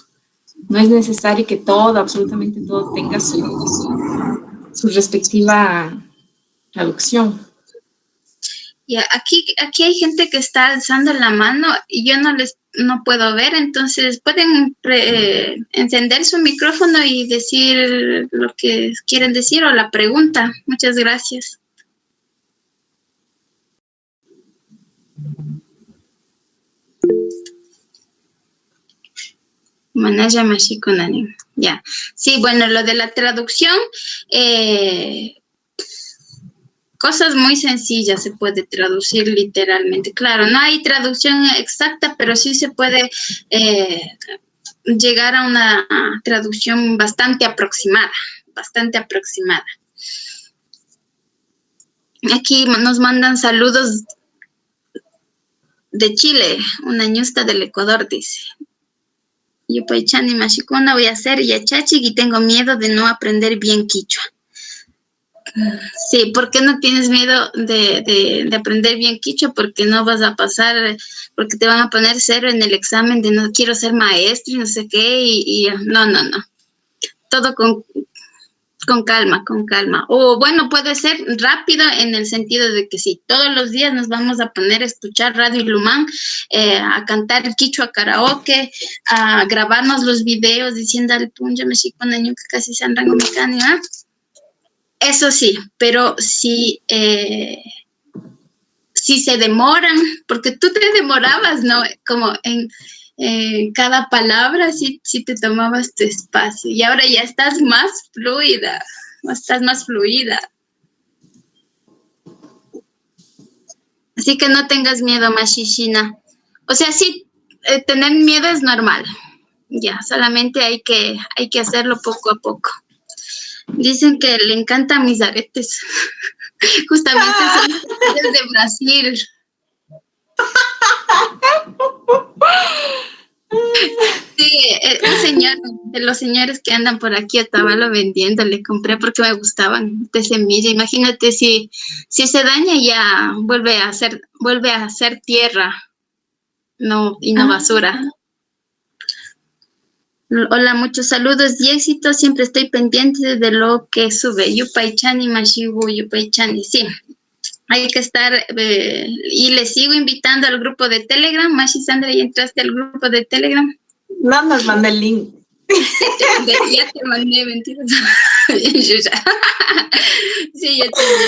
No es necesario que absolutamente todo tenga su respectiva traducción. Y aquí hay gente que está alzando la mano y yo no les no puedo ver, entonces pueden encender su micrófono y decir lo que quieren decir o la pregunta. Muchas gracias. Manaya Mashikunani. Ya. Sí, bueno, lo de la traducción, cosas muy sencillas se puede traducir literalmente. Claro, no hay traducción exacta, pero sí se puede llegar a una traducción bastante aproximada, bastante aproximada. Aquí nos mandan saludos de Chile, una ñusta del Ecuador, dice. Yo Paichani Mashikuna voy a hacer yachachi y tengo miedo de no aprender bien quichua. Sí, ¿por qué no tienes miedo de aprender bien quichua? Porque no vas a pasar, porque te van a poner 0 en el examen de no quiero ser maestro y no sé qué, y no. Todo con calma, con calma. O bueno, puede ser rápido en el sentido de que sí, todos los días nos vamos a poner a escuchar Radio Ilumán, a cantar quichua karaoke, a grabarnos los videos diciendo al punja mexicana que casi se andan mecánico, ¿ah? Eso sí, pero si se demoran, porque tú te demorabas, ¿no? Como en cada palabra, sí te tomabas tu espacio. Y ahora ya estás más fluida, Así que no tengas miedo, Mashishina. O sea, sí, tener miedo es normal. Ya, solamente hay que hacerlo poco a poco. Dicen que le encantan mis aretes. Justamente son de Brasil. Sí, un señor, de los señores que andan por aquí a Tabalo vendiendo, le compré porque me gustaban de semilla. Imagínate si se daña ya vuelve a ser tierra, no basura. Hola, muchos saludos y éxitos. Siempre estoy pendiente de lo que sube. Yupaychani, Mashibu, Yupaychani. Sí, hay que estar. Y le sigo invitando al grupo de Telegram. Mashi Sandra, ¿ya entraste al grupo de Telegram? No nos manda el link. Ya te mandé, mentiras. Sí, ya te mandé.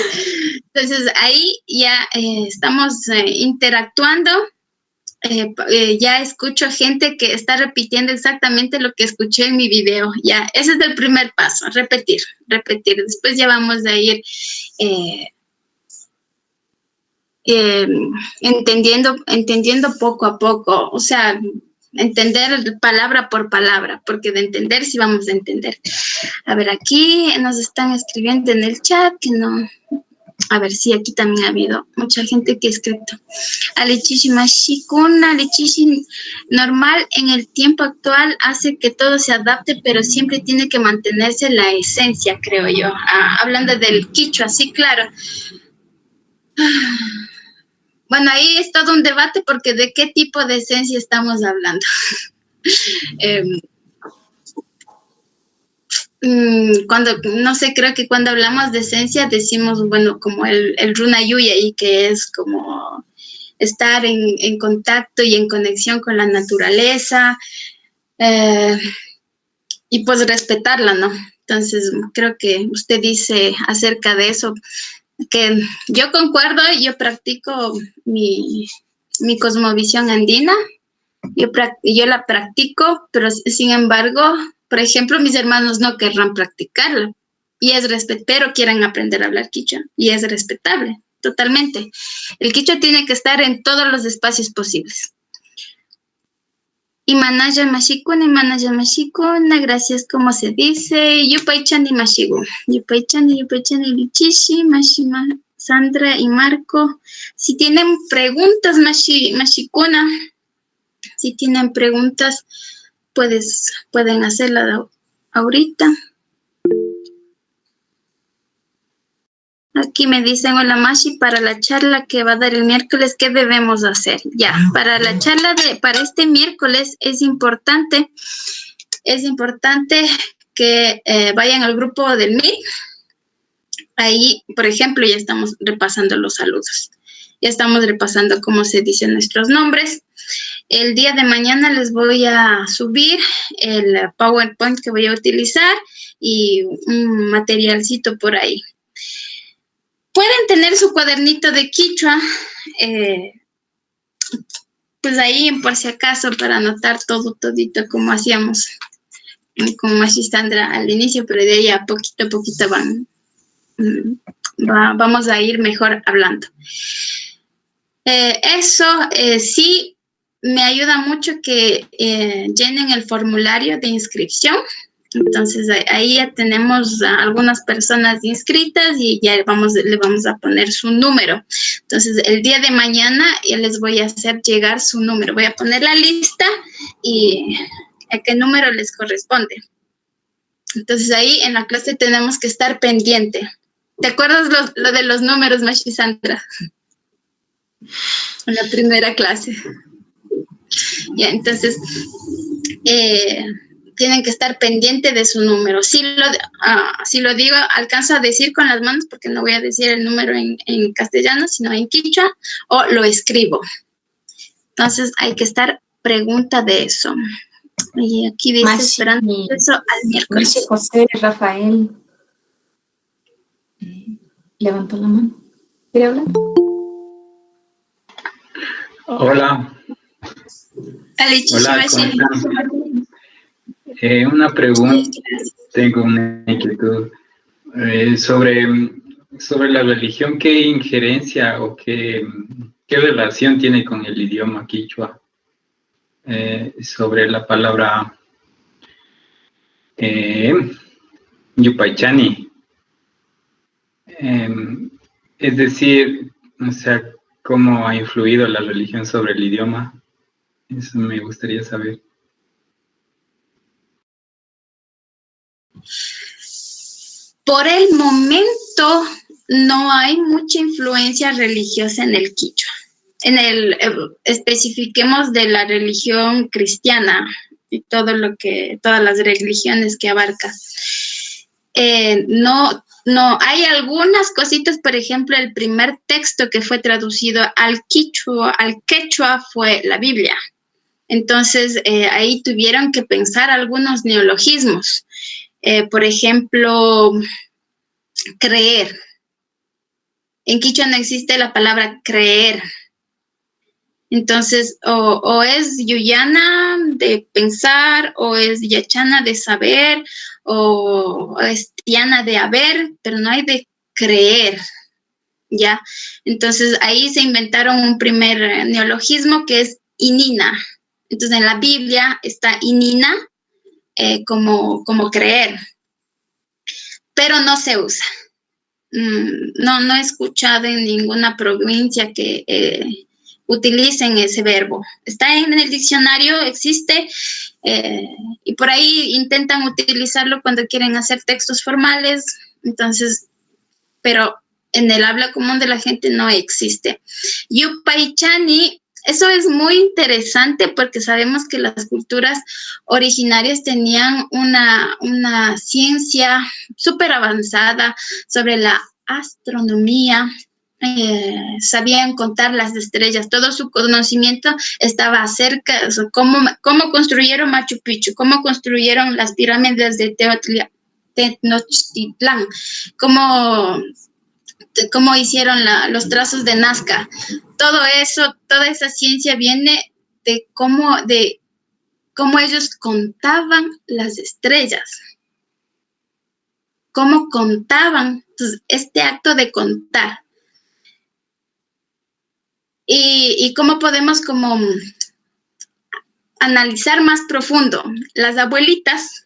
Entonces, ahí ya estamos interactuando. Ya escucho gente que está repitiendo exactamente lo que escuché en mi video. Ya, ese es el primer paso, repetir. Después ya vamos a ir entendiendo poco a poco, o sea, entender palabra por palabra, porque de entender sí vamos a entender. A ver, aquí nos están escribiendo en el chat que no. A ver, sí, aquí también ha habido mucha gente que ha escrito. Alechishi Mashikuna, Alechishi normal en el tiempo actual hace que todo se adapte, pero siempre tiene que mantenerse la esencia, creo yo. Hablando del quichua, sí, claro. Bueno, ahí es todo un debate porque de qué tipo de esencia estamos hablando. No sé, creo que cuando hablamos de esencia decimos, bueno, como el Runa Yuya, y que es como estar en contacto y en conexión con la naturaleza, y pues respetarla, ¿no? Entonces, creo que usted dice acerca de eso, que yo concuerdo, yo practico mi cosmovisión andina, yo la practico, pero sin embargo, por ejemplo, mis hermanos no querrán practicarla, pero quieren aprender a hablar quichua, y es respetable, totalmente. El quichua tiene que estar en todos los espacios posibles. Y Manaya Mashikuna, gracias, ¿cómo se dice? Yupaychani Mashigu. Yupaychani, Lichishi, Mashima, Sandra y Marco. Si tienen preguntas, Mashikuna, si tienen preguntas, pueden hacerla ahorita. Aquí me dicen, hola Mashi, para la charla que va a dar el miércoles, ¿qué debemos hacer? Ya, para la charla para este miércoles es importante que vayan al grupo del MIR. Ahí, por ejemplo, ya estamos repasando los saludos. Ya estamos repasando cómo se dicen nuestros nombres. El día de mañana les voy a subir el PowerPoint que voy a utilizar y un materialcito por ahí. Pueden tener su cuadernito de quichua, pues ahí por si acaso para anotar todito como hacíamos con Mashi Sandra al inicio, pero de ahí a poquito vamos a ir mejor hablando. Eso sí me ayuda mucho que llenen el formulario de inscripción. Entonces ahí ya tenemos a algunas personas inscritas y ya le vamos a poner su número. Entonces el día de mañana ya les voy a hacer llegar su número. Voy a poner la lista y a qué número les corresponde. Entonces ahí en la clase tenemos que estar pendiente. ¿Te acuerdas lo de los números, Mashi Sandra? En la primera clase. Ya, entonces tienen que estar pendiente de su número. Si lo digo, alcanzo a decir con las manos porque no voy a decir el número en castellano, sino en quichua, o lo escribo. Entonces hay que estar pregunta de eso. Y aquí dice Mashi, esperando eso al miércoles. Mashi José Rafael levantó la mano. ¿Quiere hablar? Hola. Hola, ¿cómo están? Una pregunta, tengo una inquietud sobre la religión. ¿Qué injerencia o qué relación tiene con el idioma quichua? Sobre la palabra Yupaychani. Es decir, o sea, ¿cómo ha influido la religión sobre el idioma? Eso me gustaría saber. Por el momento no hay mucha influencia religiosa en el quichua. Especifiquemos de la religión cristiana y todas las religiones que abarca. No, hay algunas cositas, por ejemplo, el primer texto que fue traducido al quechua fue la Biblia. Entonces, ahí tuvieron que pensar algunos neologismos. Por ejemplo, creer. En quichua no existe la palabra creer. Entonces, o es yuyana de pensar, o es yachana de saber, o es tiana de haber, pero no hay de creer, ¿ya? Entonces, ahí se inventaron un primer neologismo que es inina. Entonces, en la Biblia está inina como creer, pero no se usa. No he escuchado en ninguna provincia que utilicen ese verbo. Está en el diccionario, existe, y por ahí intentan utilizarlo cuando quieren hacer textos formales, entonces, pero en el habla común de la gente no existe. Yupaychani, eso es muy interesante porque sabemos que las culturas originarias tenían una ciencia súper avanzada sobre la astronomía, sabían contar las estrellas, todo su conocimiento estaba acerca de cómo construyeron Machu Picchu, cómo construyeron las pirámides de Tenochtitlán, cómo hicieron los trazos de Nazca. Todo eso, toda esa ciencia viene de cómo ellos contaban las estrellas, cómo contaban. Entonces, este acto de contar. Y cómo podemos como analizar más profundo. Las abuelitas,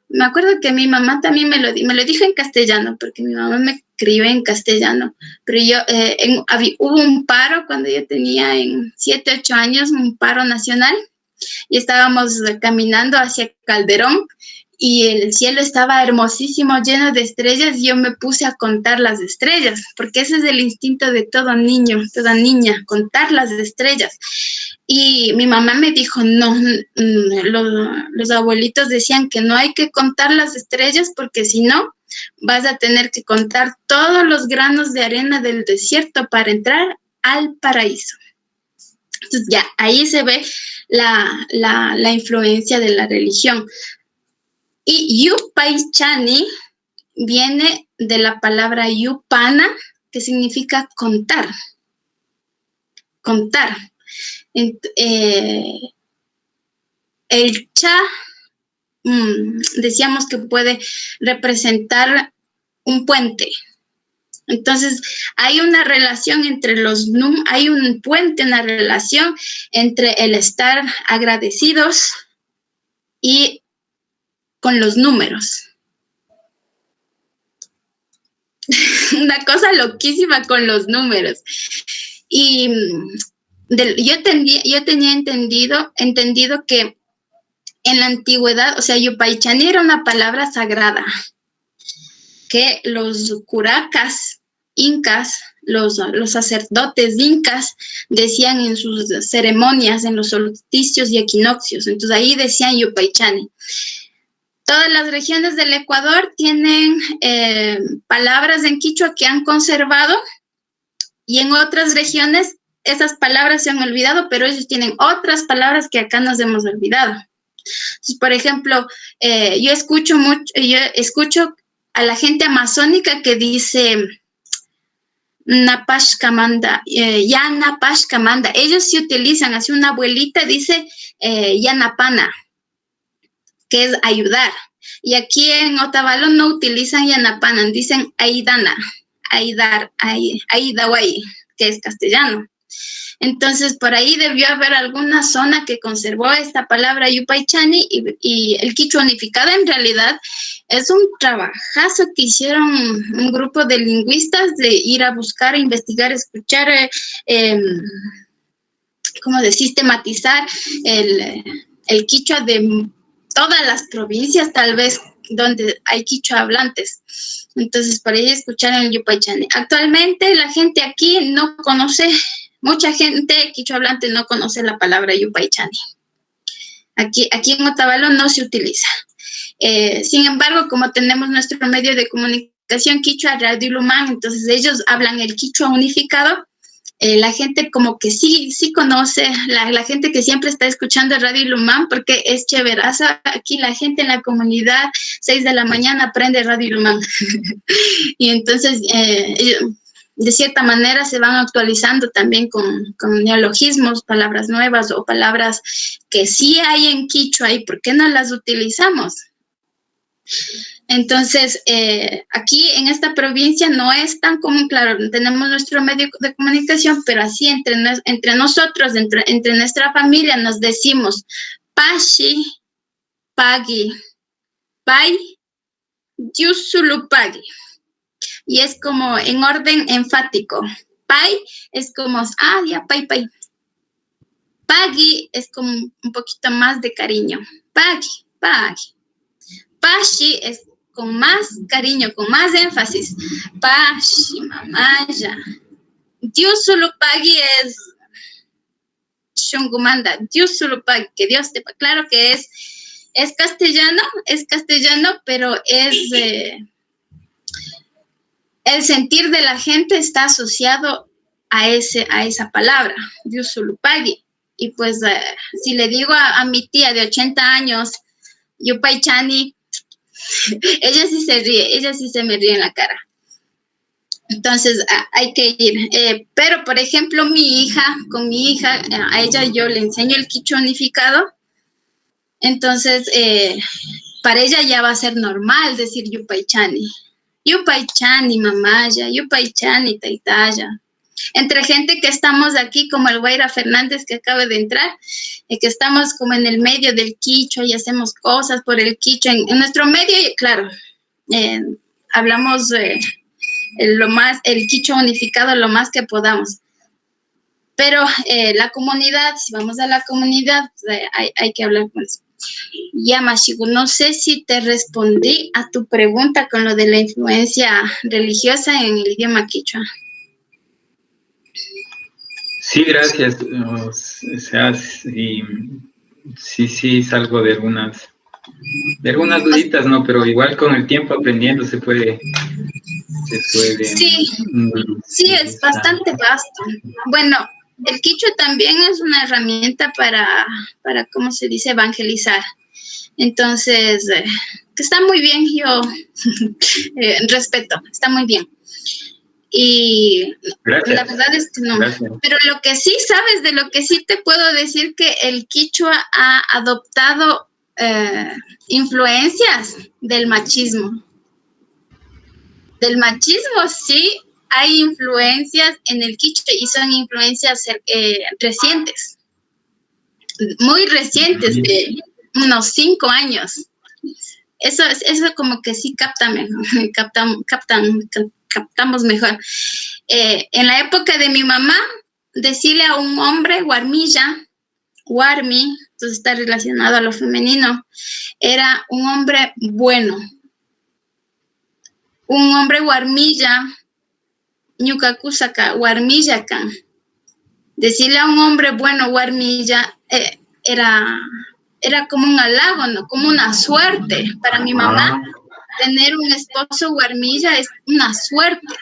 me acuerdo que mi mamá también me lo dijo en castellano, porque mi mamá me crió en castellano, pero hubo un paro cuando yo tenía 7, 8 años, un paro nacional, y estábamos caminando hacia Calderón, y el cielo estaba hermosísimo, lleno de estrellas, y yo me puse a contar las estrellas, porque ese es el instinto de todo niño, toda niña, contar las estrellas. Y mi mamá me dijo, no, los abuelitos decían que no hay que contar las estrellas, porque si no, vas a tener que contar todos los granos de arena del desierto para entrar al paraíso. Entonces ya ahí se ve la influencia de la religión. Y Yupaychani viene de la palabra Yupana, que significa contar. Contar. El cha, decíamos que puede representar un puente. Entonces, hay una relación entre hay un puente, una relación entre el estar agradecidos y con los números. Una cosa loquísima con los números. Y yo tenía entendido que en la antigüedad, o sea, Yupaychani era una palabra sagrada, que los curacas incas, los sacerdotes incas, decían en sus ceremonias, en los solsticios y equinoccios. Entonces ahí decían Yupaychani. Todas las regiones del Ecuador tienen palabras en quichua que han conservado, y en otras regiones esas palabras se han olvidado, pero ellos tienen otras palabras que acá nos hemos olvidado. Entonces, por ejemplo, yo escucho a la gente amazónica que dice Napashkamanda, ya Napashkamanda. Ellos sí utilizan, así una abuelita dice Yanapana, que es ayudar. Y aquí en Otavalo no utilizan Yanapana, dicen Aidana, Aidar, Aidaway, que es castellano. Entonces, por ahí debió haber alguna zona que conservó esta palabra Yupaychani, y el quichua unificado en realidad es un trabajazo que hicieron un grupo de lingüistas de ir a buscar, investigar, escuchar, de sistematizar el quichua de todas las provincias, tal vez, donde hay quichua hablantes. Entonces, por ahí escucharon el Yupaychani. Actualmente la gente aquí no conoce, mucha gente quichua hablante no conoce la palabra Yupaychani. Aquí en Otavalo no se utiliza. Sin embargo, como tenemos nuestro medio de comunicación quichua, Radio Ilumán, entonces ellos hablan el quichua unificado. La gente como que sí conoce, la gente que siempre está escuchando Radio Ilumán, porque es chéveraza. Aquí la gente en la comunidad, 6 de la mañana, aprende Radio Ilumán. Y entonces, de cierta manera, se van actualizando también con neologismos, palabras nuevas o palabras que sí hay en quichua, y ¿por qué no las utilizamos? Entonces, aquí en esta provincia no es tan común, claro, tenemos nuestro medio de comunicación, pero así entre nosotros, entre nuestra familia, nos decimos Pashi, Pagi, Pai, Yusulupagi. Y es como en orden enfático. Pai es como, ya, Pai. Pagi es como un poquito más de cariño. Pagi. Pashi es con más cariño, con más énfasis. Pashi, mamaya. Yusulupagi es Shungumanda. Yusulupagi, que Dios te... Claro que es castellano, pero es... el sentir de la gente está asociado a esa palabra, Yusulupagi. Y pues, si le digo a mi tía de 80 años, Yupaychani, ella sí se ríe, ella sí se me ríe en la cara. Entonces, hay que ir. Pero, por ejemplo, con mi hija, a ella yo le enseño el quichua unificado. Entonces, para ella ya va a ser normal decir Yupaychani. Yupaychani, mamaya, Yupaychani, taitaya. Entre gente que estamos aquí, como el Guaira Fernández que acaba de entrar, que estamos como en el medio del quichua y hacemos cosas por el quichua. En nuestro medio, claro, hablamos el quichua unificado lo más que podamos. Pero la comunidad, si vamos a la comunidad, hay que hablar con eso. Ya, Mashigu, no sé si te respondí a tu pregunta con lo de la influencia religiosa en el idioma quichua. Sí, gracias. O sea, sí salgo de algunas duditas, ¿no? Pero igual con el tiempo aprendiendo se puede. Sí, es bastante vasto. Bueno, el quichua también es una herramienta para ¿cómo se dice?, evangelizar. Entonces, que está muy bien, yo respeto, está muy bien. Y Gracias. la verdad es que no. Gracias. Pero lo que sí sabes, de lo que sí te puedo decir, que el quichua ha adoptado influencias del machismo. Del machismo sí hay influencias en el quichua y son influencias recientes, muy recientes, de unos 5 años. Eso como que sí captamos mejor. En la época de mi mamá, decirle a un hombre guarmilla, guarmi, entonces está relacionado a lo femenino, era un hombre bueno. Un hombre guarmilla, ñukakusaka, guarmilla kan. Decirle a un hombre bueno, guarmilla, era como un halago, ¿no? Como una suerte. Para mi mamá, tener un esposo guarmilla es una suerte.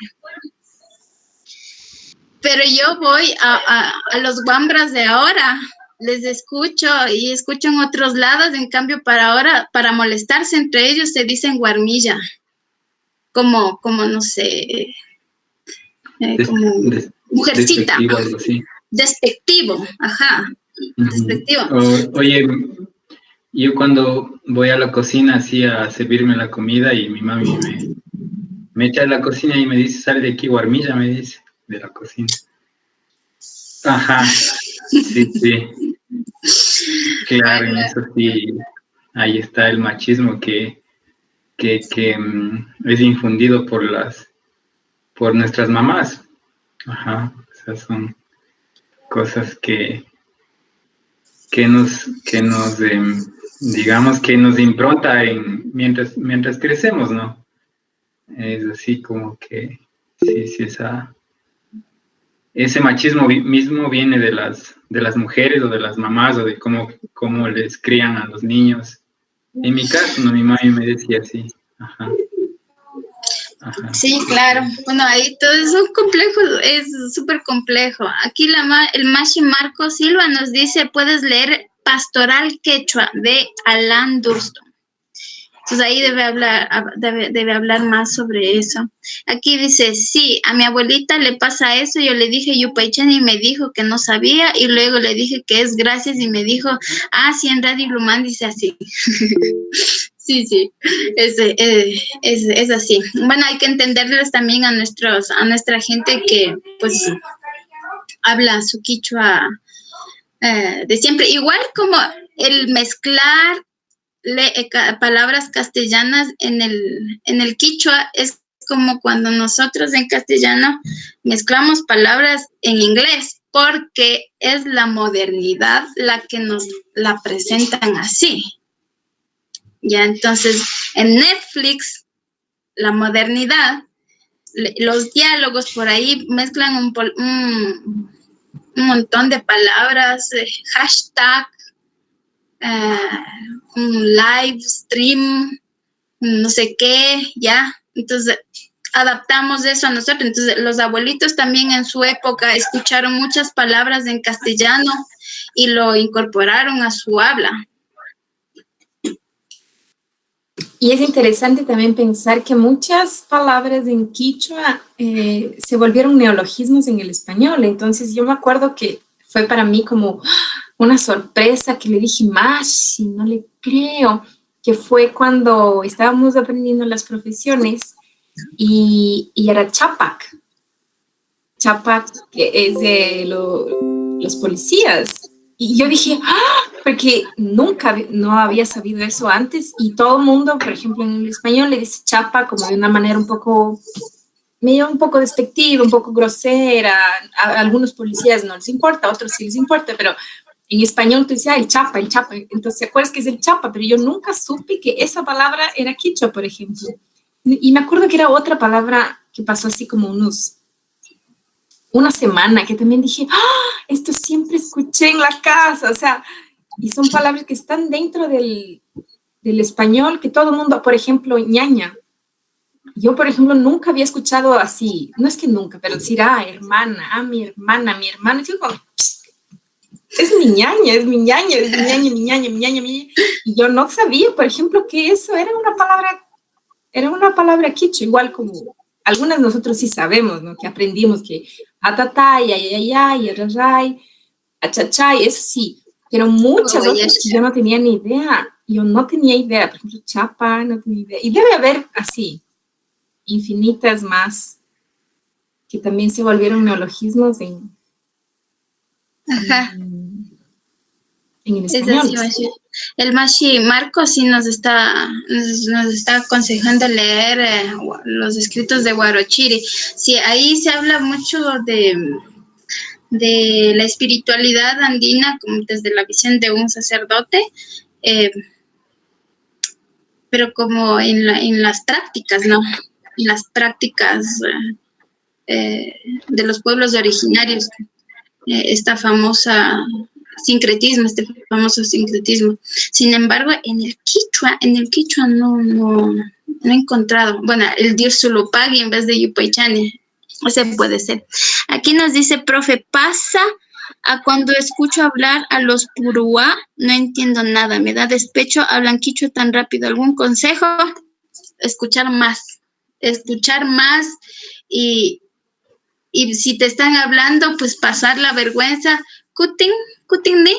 Pero yo voy a los guambras de ahora, les escucho y escucho en otros lados, en cambio para ahora, para molestarse entre ellos se dicen guarmilla. Como no sé, como mujercita. Despectivo, algo así. Despectivo, ajá. Despectivo. Oye, yo cuando voy a la cocina así a servirme la comida y mi mami me echa a la cocina y me dice, sal de aquí, guarmilla, me dice, de la cocina. Ajá, sí. Claro, en eso sí, ahí está el machismo que es infundido por nuestras mamás. Ajá, esas son cosas que nos digamos que nos impronta mientras crecemos, ¿no? Es así como que sí, ese machismo mismo viene de las mujeres o de las mamás o de cómo les crían a los niños. En mi caso, no, mi mami me decía así. Ajá. Sí, claro. Bueno, ahí todo es un complejo, es súper complejo. Aquí el Mashi Marco Silva nos dice, puedes leer Pastoral Quechua de Alan Durston. Entonces ahí debe hablar más sobre eso. Aquí dice, sí, a mi abuelita le pasa eso, yo le dije Yupaychan y me dijo que no sabía, y luego le dije que es gracias y me dijo, sí, en Radio Lumán dice así. Sí, es así. Bueno, hay que entenderles también a nuestra gente que pues habla su quichua de siempre. Igual como el mezclar palabras castellanas en el quichua es como cuando nosotros en castellano mezclamos palabras en inglés, porque es la modernidad la que nos la presentan así. Ya, entonces, en Netflix, la modernidad, los diálogos por ahí mezclan un montón de palabras, hashtag, un live stream, no sé qué, ya. Entonces, adaptamos eso a nosotros. Entonces, los abuelitos también en su época escucharon muchas palabras en castellano y lo incorporaron a su habla. Y es interesante también pensar que muchas palabras en quichua se volvieron neologismos en el español. Entonces yo me acuerdo que fue para mí como una sorpresa que le dije, Mashi, no le creo, que fue cuando estábamos aprendiendo las profesiones y era Chapac. Chapac, que es de los policías. Y yo dije, porque no había sabido eso antes, y todo el mundo, por ejemplo, en el español le dice chapa como de una manera un poco despectiva, un poco grosera. A algunos policías no les importa, a otros sí les importa, pero en español tú dices, el chapa. Entonces, ¿te acuerdas que es el chapa? Pero yo nunca supe que esa palabra era quichua, por ejemplo. Y me acuerdo que era otra palabra que pasó así como una semana, que también dije, esto siempre escuché en la casa, o sea, y son palabras que están dentro del español, que todo el mundo, por ejemplo, ñaña. Yo, por ejemplo, nunca había escuchado así, no es que nunca, pero decir, hermana, mi hermana, mi hermano. Yo digo, es mi ñaña, es mi ñaña, es mi ñaña, mi ñaña, mi ñaña, mi ñaña. Y yo no sabía, por ejemplo, que eso era una palabra quichua, igual como algunas nosotros sí sabemos, ¿no? Que aprendimos que atatay, ayayay, arrayay, achachay, eso sí, pero muchas otras que yo no tenía ni idea. Yo no tenía idea, por ejemplo, chapa, no tenía idea. Y debe haber así, infinitas más, que también se volvieron neologismos en el español. Es así, el Mashi Marco sí nos está aconsejando leer los escritos de Huarochiri. Sí, ahí se habla mucho de la espiritualidad andina como desde la visión de un sacerdote, pero como en las prácticas, ¿no? En las prácticas de los pueblos originarios, esta famosa sincretismo, este famoso sincretismo. Sin embargo, en el Quichua no he encontrado. Bueno, el Dirsulupagui en vez de Yupaychani, ese puede ser. Aquí nos dice, profe, pasa a cuando escucho hablar a los puruá, no entiendo nada, me da despecho, hablan quichua tan rápido. ¿Algún consejo? Escuchar más y si te están hablando, pues pasar la vergüenza. Kutingni,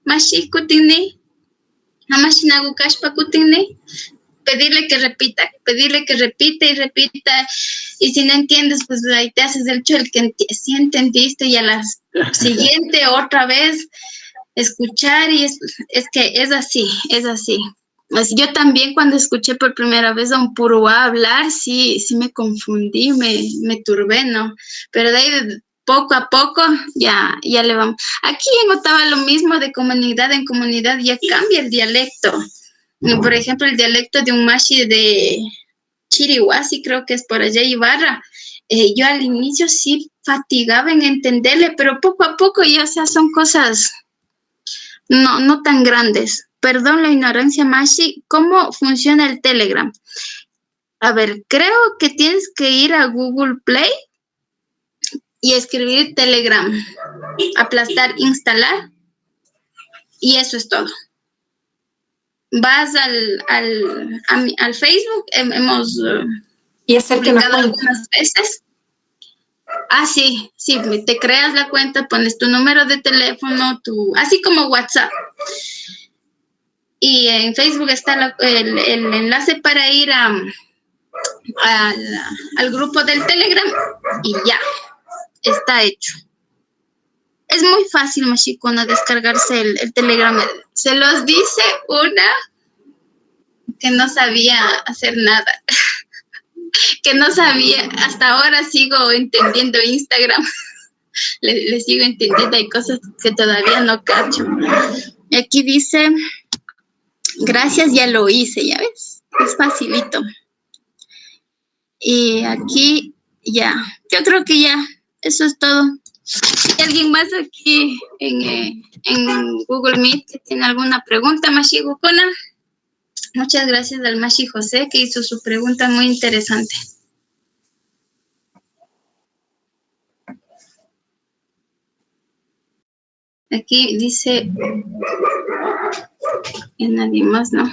mashi kutingni, amashi nagukashpa kutingni. Pedirle que repita y repita. Y si no entiendes, pues ahí te haces el chol que sí entendiste y a la siguiente otra vez escuchar y es que es así. Pues yo también cuando escuché por primera vez a un puruá hablar, sí me confundí, me turbé, ¿no? Pero de ahí poco a poco ya le vamos. Aquí en Otava lo mismo, de comunidad en comunidad ya cambia el dialecto. Por ejemplo, el dialecto de un mashi de Chirihuasi, creo que es por allá, Ibarra. Yo al inicio sí fatigaba en entenderle, pero poco a poco ya, o sea, son cosas no tan grandes. Perdón la ignorancia, Mashi, ¿cómo funciona el Telegram? A ver, creo que tienes que ir a Google Play y escribir Telegram, aplastar, instalar, y eso es todo. Vas al Facebook, hemos y hacer publicado algunas veces. Sí, te creas la cuenta, pones tu número de teléfono, así como WhatsApp. Y en Facebook está el enlace para ir al grupo del Telegram y ya, está hecho. Es muy fácil, Mashikuna, descargarse el Telegram. Se los dice una que no sabía hacer nada, que no sabía, hasta ahora sigo entendiendo Instagram, le sigo entendiendo, hay cosas que todavía no cacho. Aquí dice... Gracias, ya lo hice, ya ves, es facilito. Y aquí ya, yo creo que ya, eso es todo. ¿Hay alguien más aquí en Google Meet que tiene alguna pregunta, Mashi Gukuna? Muchas gracias al Mashi José que hizo su pregunta muy interesante. Aquí dice... Y nadie más, ¿no?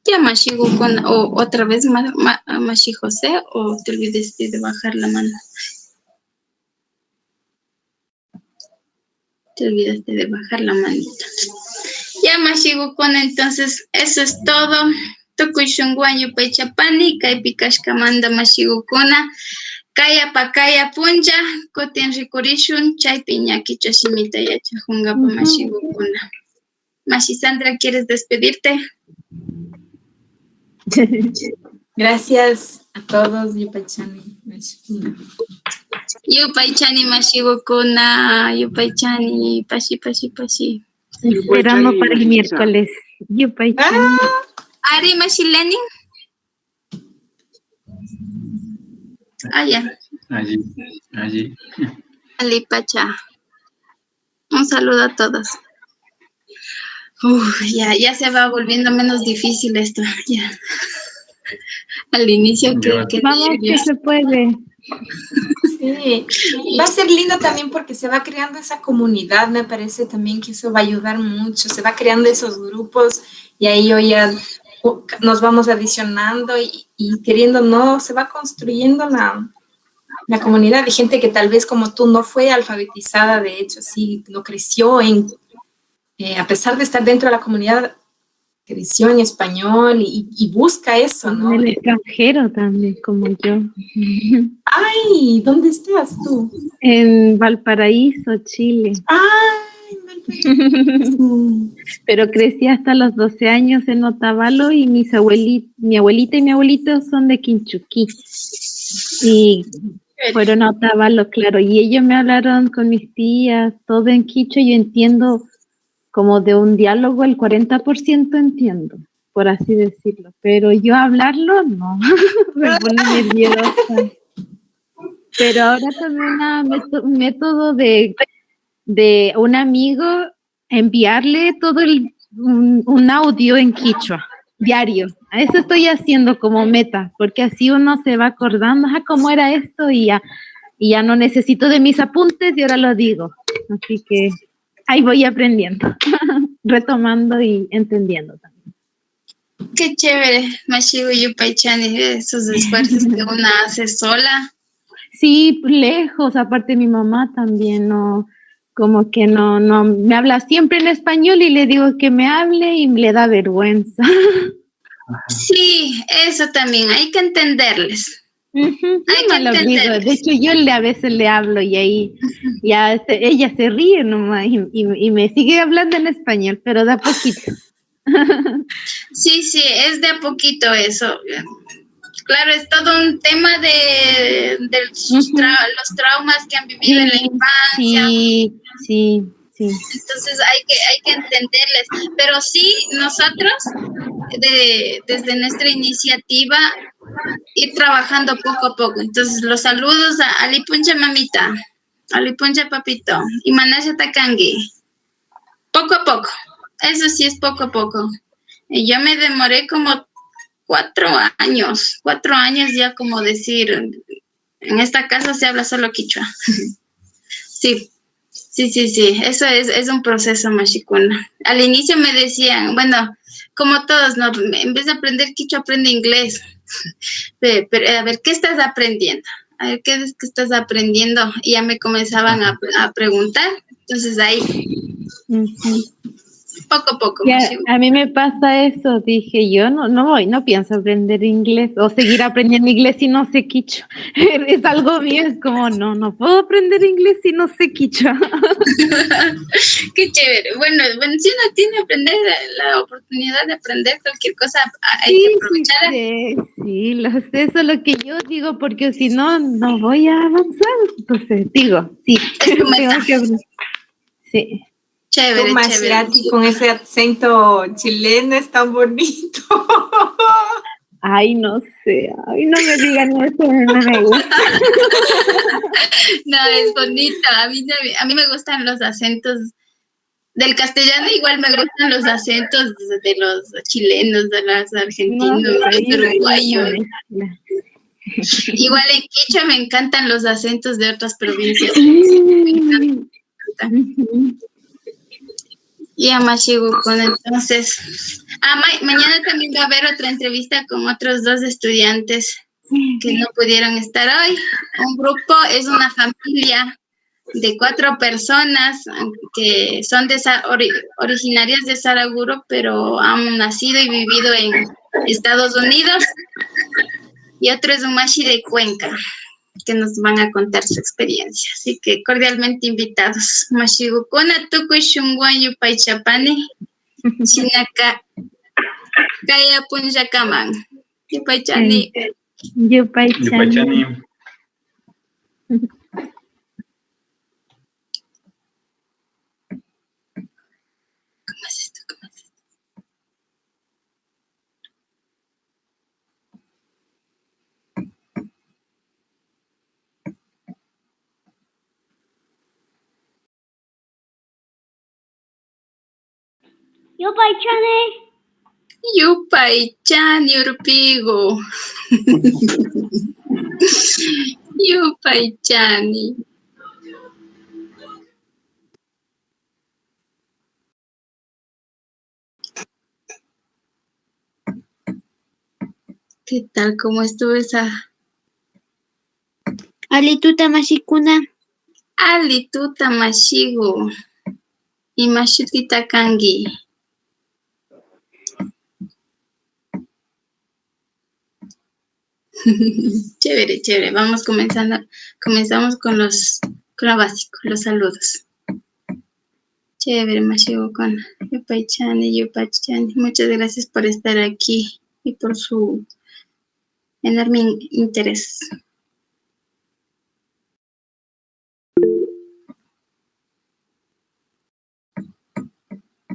Ya Mashi Gukuna, o otra vez Mashi José, o te olvidaste de bajar la mano. Te olvidaste de bajar la manita. Ya Mashi Gukuna, entonces eso es todo. Tukushunguan Pechapani, Kaipikashka manda Mashi Gukuna. Kaya pakaya punja, kotin rikurishun, chay piñaki choshimita yachajunga pa Mashi Gukuna. Mashi Sandra, ¿quieres despedirte? Gracias a todos, Yupaychani. Yupaychani, Mashi Gukuna, Yupaychani, pashi. Esperando para el miércoles. Yupaychani. Ari, Mashi Lenin. Ya. Allí. Ali Pacha. Un saludo a todos. Ya se va volviendo menos difícil esto, ya. Al inicio creo que Vamos, que se puede. Sí, va a ser lindo también porque se va creando esa comunidad, me parece también que eso va a ayudar mucho, se va creando esos grupos y ahí hoy ya nos vamos adicionando y queriendo, no, se va construyendo la comunidad de gente que tal vez como tú no fue alfabetizada, de hecho, sí, no creció a pesar de estar dentro de la comunidad, creció en español y busca eso, En ¿no? el extranjero también, como yo. Ay, ¿dónde estás tú? En Valparaíso, Chile. Ay, Valparaíso. Pero crecí hasta los 12 años en Otavalo y mi abuelita y mi abuelito son de Quinchuquí. Y fueron a Otavalo, claro. Y ellos me hablaron con mis tías, todo en quichua. Yo entiendo como de un diálogo, el 40% entiendo, por así decirlo. Pero yo hablarlo, no. Me pone nerviosa. Pero ahora también un método de un amigo enviarle todo un audio en quichua, diario. A eso estoy haciendo como meta, porque así uno se va acordando, cómo era esto y ya no necesito de mis apuntes y ahora lo digo. Así que ahí voy aprendiendo, retomando y entendiendo también. Qué chévere, Mashigo Yupaychani, esos esfuerzos que uno hace sola. Sí, lejos, aparte mi mamá también no, como que no, me habla siempre en español y le digo que me hable y le da vergüenza. Sí, eso también, hay que entenderles. Hay que no lo digo. entenderles. De hecho, yo a veces le hablo y ahí ya ella se ríe nomás y me sigue hablando en español, pero da poquito. Sí, es de a poquito eso. Claro, es todo un tema de los traumas que han vivido en la infancia. Sí. Entonces hay que entenderles. Pero sí, nosotros, desde nuestra iniciativa, ir trabajando poco a poco. Entonces, los saludos a Alipuncha Mamita, Alipuncha Papito y Manasha Takangi. Poco a poco. Eso sí es poco a poco. Y yo me demoré como 4 años. 4 años ya como decir, en esta casa se habla solo quichua. Sí. Eso es un proceso, Mashikuna. Al inicio me decían, bueno, como todos, ¿no? En vez de aprender quichua, aprende inglés. Pero, a ver, ¿qué estás aprendiendo? A ver, ¿qué es que estás aprendiendo? Y ya me comenzaban a preguntar. Entonces ahí, poco a poco. Ya, a mí me pasa eso, dije yo no pienso aprender inglés o seguir aprendiendo inglés si no sé quichua. Es algo mío, es como no puedo aprender inglés si no sé quichua. Qué chévere. Bueno, si uno tiene aprender la oportunidad de aprender cualquier cosa, hay que aprovecharla. Sí, lo sé, eso es lo que yo digo, porque si no voy a avanzar. Entonces, digo, sí, Es tu meta. Sí. Chévere, Mashirati con ese acento chileno es tan bonito. Ay, no sé, no me digan eso, no me gusta. No, es bonito. A mí me gustan los acentos del castellano, igual me gustan los acentos de los chilenos, de los argentinos, de los uruguayos. Igual en quichua me encantan los acentos de otras provincias. Me encantan. Ya, Mashigukun, entonces. Mañana también va a haber otra entrevista con otros 2 estudiantes que no pudieron estar hoy. Un grupo es una familia de 4 personas que son originarias de Saraguro, pero han nacido y vivido en Estados Unidos. Y otro es un Mashi de Cuenca, que nos van a contar su experiencia. Así que cordialmente invitados. Mashigukuna tukuy shunguan yupaychapani. Chinaka kaya punjakaman. Yupaychani. Yupaychani. ¿Cómo es esto? Yupaychani. Yupaychani urpigo. Yupaychani. ¿Qué tal? ¿Cómo estuvo esa? Alituta mashikuna. Alituta mashigo. Y mashutita kangi. Chévere, chévere. Vamos comenzando. Comenzamos con lo básico, los saludos. Chévere, mashigo con Yupaychani, Yupaychani. Muchas gracias por estar aquí y por su enorme interés.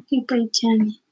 Yupaychani.